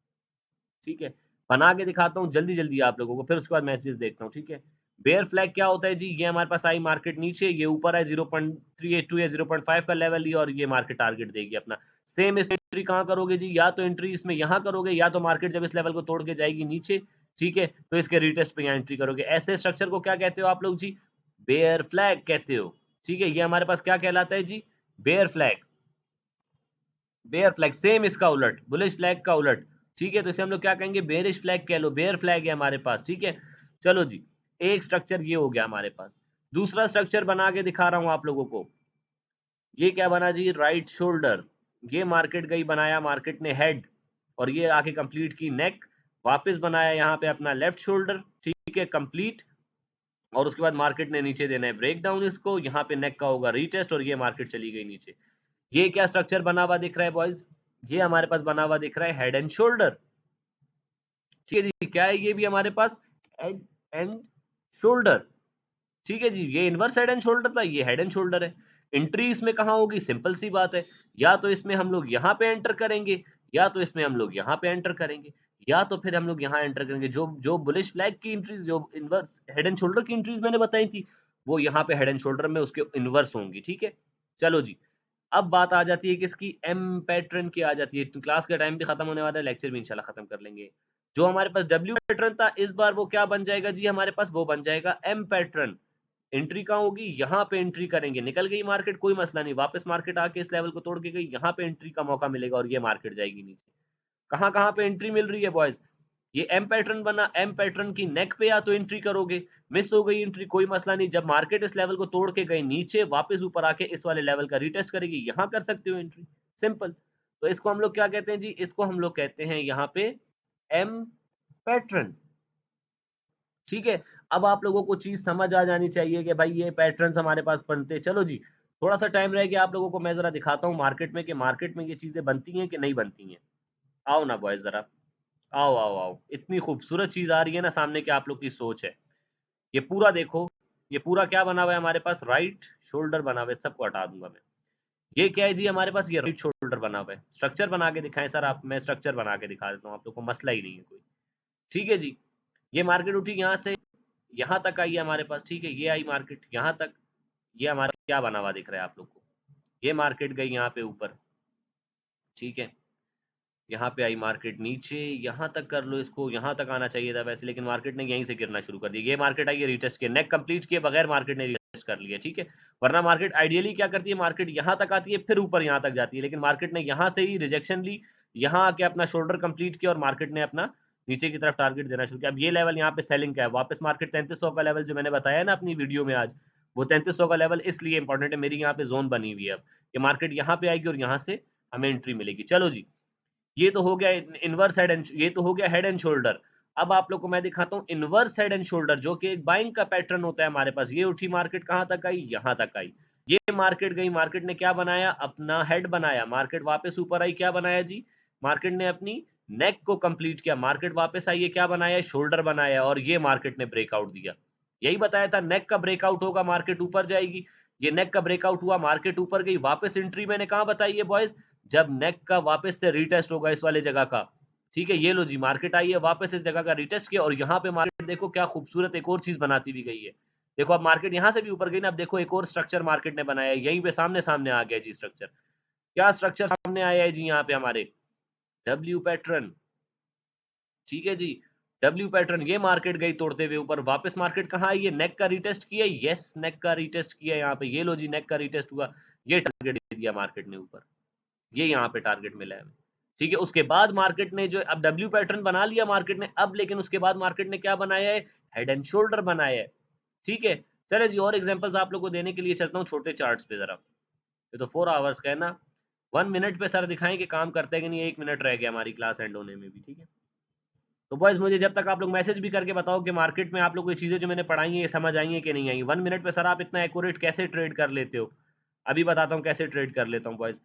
ठीक है? बना के दिखाता हूँ जल्दी-जल्दी आप लोगों को, फिर उसके बाद मैसेज देखता हूँ, ठीक है? बेयर फ्लैग क्या होता है जी? ये हमारे पास आई मार्केट नीचे, ये ऊपर है 0.382 या 0.5 का लेवल लिया और ये मार्केट टारगेट देगी अपना। सेम इस एंट्री कहाँ करोगे जी? या तो एंट्री इसमें यहाँ करोगे, या तो मार्केट जब इस लेवल को तोड़ के जाएगी नीचे, ठीक है? तो इसके रीटेस्ट पे यहाँ एंट्री करोगे। ऐसे स्ट्रक्चर को क्या कहते हो आप लोग जी? बेयर फ्लैग कहते हो, ठीक है? ये हमारे पास क्या कहलाता है जी? Bear flag. Bear flag same इसका उलट, बुलिश फ्लैग का उलट, ठीक है? तो इसे हम लोग क्या कहेंगे, बेयरिश फ्लैग कह लो, बेयर फ्लैग है हमारे पास, ठीक है? चलो जी, एक स्ट्रक्चर ये हो गया हमारे पास। दूसरा स्ट्रक्चर बना के दिखा रहा हूँ आप लोगों को। ये क्या बना जी, राइट शोल्डर। ये मार्केट गई, बनाया मार्केट ने हेड और ये आके कंप्लीट की नेक, वापस बनाया यहाँ पे अपना लेफ्ट शोल्डर, ठीक है? कंप्लीट। और उसके बाद मार्केट ने नीचे देना है ब्रेक डाउन इसको, यहाँ पे नेक का होगा रीटेस्ट और ये मार्केट चली गई नीचे। ये क्या स्ट्रक्चर बना हुआ दिख रहा है बॉयज, ये हमारे पास बना हुआ दिख रहा है हेड एंड शोल्डर, ठीक है जी? क्या है ये भी हमारे पास, हेड एंड शोल्डर, ठीक है जी? ये इनवर्स हेड एंड शोल्डर था, ये हेड एंड शोल्डर है। एंट्री इसमें कहाँ होगी, सिंपल सी बात है, या तो इसमें हम लोग यहाँ पे एंटर करेंगे, या तो इसमें हम लोग यहाँ पे एंटर करेंगे, या तो फिर हम लोग यहाँ एंटर करेंगे। जो जो बुलिश फ्लैग की एंट्रीज, जो इनवर्स हेड एंड शोल्डर की एंट्रीज मैंने बताई थी, वो यहाँ पे हेड एंड शोल्डर में उसके इनवर्स होंगी, ठीक है? चलो जी, अब बात आ जाती है किसकी, एम पैटर्न की आ जाती है। तो क्लास का टाइम भी खत्म होने वाला है, लेक्चर भी इंशाल्लाह खत्म कर लेंगे। जो हमारे पास डब्ल्यू पैटर्न था, इस बार वो क्या बन जाएगा जी हमारे पास, वो बन जाएगा एम पैटर्न। एंट्री कहाँ होगी, यहाँ पे एंट्री करेंगे, निकल गई मार्केट कोई मसला नहीं, वापस मार्केट आके इस लेवल को तोड़ के गई, यहाँ पे एंट्री का मौका मिलेगा और ये मार्केट जाएगी नीचे। कहाँ-कहाँ पे एंट्री मिल रही है बॉयज़? ये एम पैटर्न बना, एम पैटर्न की नेक पे या तो एंट्री करोगे, मिस हो गई एंट्री कोई मसला नहीं, जब मार्केट इस लेवल को तोड़ के गई नीचे, वापस ऊपर आके इस वाले लेवल का रीटेस्ट करेगी, यहाँ कर सकते हो एंट्री, सिंपल। तो इसको हम लोग क्या कहते हैं जी? इसको हम लोग कहते हैं यहाँ पे एम पैटर्न, ठीक है? अब आप लोगों को चीज़ समझ आ जानी चाहिए कि भाई ये पैटर्न्स हमारे पास बनते हैं। चलो जी, थोड़ा-सा टाइम रह गया, आप लोगों को मैं ज़रा दिखाता हूँ मार्केट में कि मार्केट में ये चीज़ें बनती हैं कि नहीं बनती हैं। आओ ना बॉयज़ ज़रा। आओ, आओ, आओ। इतनी खूबसूरत चीज़ आ रही है ना सामने कि आप लोग की सोच है। ये पूरा देखो, ये पूरा क्या बना हुआ है हमारे पास, राइट शोल्डर बना हुआ है, सबको हटा दूँगा मैं। ये क्या है जी हमारे पास, ये राइट शोल्डर बना हुआ है। स्ट्रक्चर बना के दिखाएँ सर आप, मैं स्ट्रक्चर बना के दिखा देता हूँ, आप लोग को मसला ही नहीं है कोई। ठीक है जी, ये मार्केट उठी यहाँ से, यहाँ तक आई है हमारे पास, ठीक है? ये आई मार्केट यहाँ तक, ये हमारा क्या बना हुआ दिख रहा है आप लोग को? ये मार्केट गई यहाँ पे ऊपर, ठीक है? यहाँ पे आई मार्केट नीचे, यहाँ तक कर लो इसको, यहाँ तक आना चाहिए था वैसे, लेकिन मार्केट ने यहीं से गिरना शुरू कर दिया। ये मार्केट आई है रीटेस्ट किए, नेक कंप्लीट किए बगैर मार्केट ने रीटेस्ट कर लिया, ठीक है? वरना मार्केट आइडियली क्या करती है, मार्केट यहाँ तक आती है, फिर ऊपर यहाँ तक जाती है, लेकिन मार्केट ने यहाँ से ही रिजेक्शन ली, यहाँ आके अपना शोल्डर कंप्लीट किया और मार्केट ने अपना नीचे की तरफ टारगेट देना शुरू किया। अब ये लेवल यहाँ पे सेलिंग का है, वापस मार्केट 3300 का लेवल जो मैंने बताया ना अपनी वीडियो में आज, वो 3300 का लेवल इसलिए इंपॉर्टेंट है, मेरी यहाँ पे ज़ोन बनी हुई है अब, कि मार्केट यहाँ पे आएगी और यहाँ से हमें एंट्री मिलेगी। चलो जी। ये तो हो गया इनवर्स हेड एंड ये तो हो गया हेड एंड शोल्डर। अब आप लोग को मैं दिखाता हूँ इनवर्स हेड एंड शोल्डर जो कि एक बाइंग का पैटर्न होता है हमारे पास। ये उठी मार्केट कहाँ तक आई? यहाँ तक आई। ये मार्केट गई, मार्केट ने क्या बनाया? अपना हेड बनाया। मार्केट वापस ऊपर आई, क्या बनाया जी? मार्केट ने अपनी नेक को कंप्लीट किया। मार्केट वापस आई, ये क्या बनाया? शोल्डर बनाया और ये मार्केट ने ब्रेकआउट दिया। यही बताया था नेक का ब्रेकआउट होगा, मार्केट ऊपर जाएगी। ये नेक का ब्रेकआउट हुआ, मार्केट ऊपर गई, वापस एंट्री मैंने कहाँ बताई है बॉयज़? जब नेक का वापस से रीटेस्ट होगा इस वाले जगह का, ठीक है? ये लो जी मार्केट आई है, वापस इस जगह का रीटेस्ट किया और यहाँ पे मार्केट देखो क्या खूबसूरत एक और चीज़ बनाती हुई गई है। देखो अब मार्केट यहाँ से भी ऊपर गई ना, अब देखो एक और स्ट्रक्चर मार्केट ने बनाया है, यहीं पे सामने-सामने आ गया जी स्ट्रक्चर। क्या स्ट्रक्चर सामने आया है जी यहाँ पे हमारे? डब्ल्यू पैटर्न, ठीक है जी। डब्ल्यू पैटर्न, ये मार्केट गई तोड़ते हुए ऊपर, वापस मार्केट कहाँ आई है? नेक का रीटेस्ट किया, यस नेक का रीटेस्ट किया यहाँ पे, ये लो जी नेक का रीटेस्ट हुआ, ये टारगेट दे दिया मार्केट ने ऊपर। ये यहाँ पे टारगेट मिला है हमें। ठीक है, उसके बाद मार्केट ने जो अब डब्ल्यू पैटर्न बना लिया मार्केट ने, अब लेकिन उसके बाद मार्केट ने क्या बनाया है? हेड एंड शोल्डर बनाया है। ठीक है? चलिए जी और एग्ज़ाम्पल्स आप लोगों को देने के लिए चलता हूँ छोटे चार्ट्स पे ज़रा। ये तो 4 आवर्स का है ना, 1 मिनट पे सर दिखाएँ कि काम करते हैं कि नहीं, 1 मिनट रह गया हमारी क्लास एंड होने में भी, ठीक है? तो बॉयज़ मुझे जब तक आप लोग मैसेज भी करके बताओ कि मार्केट में आप लोग को ये चीज़ें जो मैंने पढ़ाई हैं, ये समझ आई हैं कि नहीं आई? 1 मिनट पे सर आप इतना एक्यूरेट कैसे ट्रेड कर लेते हो? अभी बताता हूँ कैसे ट्रेड कर लेता हूँ बॉयज़।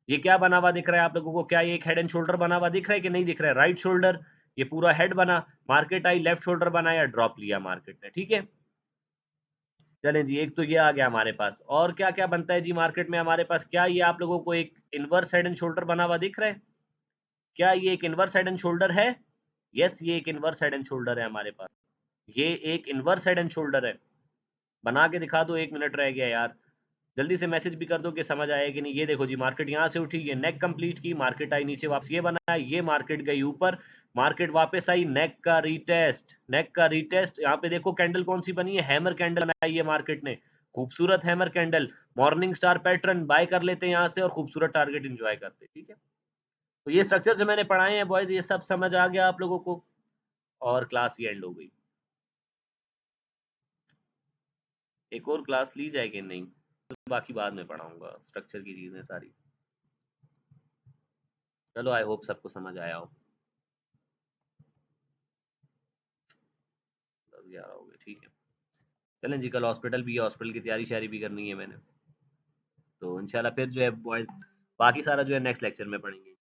ये क्या बना हुआ दिख रहा है आप लोगों को? क्या ये एक हेड एंड शोल्डर बना हुआ दिख रहा है कि नहीं दिख रहा है? राइट शोल्डर, ये पूरा हेड बना, मार्केट आई, लेफ्ट शोल्डर बनाया, ड्रॉप लिया मार्केट ने, ठीक है? चलें जी, एक तो ये आ गया हमारे पास। और क्या-क्या बनता है जी मार्केट में हमारे पास? क्या ये आप लोगों को एक इनवर्स हेड एंड शोल्डर बना हुआ दिख रहा है? क्या ये एक इनवर्स हेड एंड शोल्डर है? यस, ये एक इनवर्स हेड एंड शोल्डर है हमारे पास। ये एक इनवर्स हेड एंड शोल्डर है। बना के दिखा दो, 1 मिनट रह गया यार। जल्दी से मैसेज भी कर दो कि समझ आया कि नहीं। ये देखो जी मार्केट यहाँ से उठी, ये नेक कंप्लीट की, मार्केट आई नीचे वापस ये बनाया, ये मार्केट गई ऊपर, मार्केट वापस आई, नेक का रीटेस्ट। यहाँ पे देखो कैंडल कौन सी बनी है? हैमर कैंडल बनाई है मार्केट ने, खूबसूरत hammer candle, morning star pattern, buy कर लेते हैं यहाँ से और खूबसूरत टारगेट एंजॉय करते हैं, ठीक है? तो ये स्ट्रक्चर जो मैंने पढ़ाए हैं बॉयज, ये सब समझ आ गया आप लोगों को और क्लास ये एंड हो गई। एक और क्लास ली जाए कि नहीं? तो बाकी बाद में पढ़ाऊंगा स्ट्रक्चर की चीजें सारी। चलो आई होप सबको समझ आया हो। 10-11 हो गए, ठीक है। चलें जी, कल हॉस्पिटल भी है, हॉस्पिटल की तैयारी श्यारी भी करनी है मैंने। तो इंशाल्लाह फिर जो है बॉयज़ बाकी सारा जो है नेक्स्ट लेक्चर में पढ़ेंगे।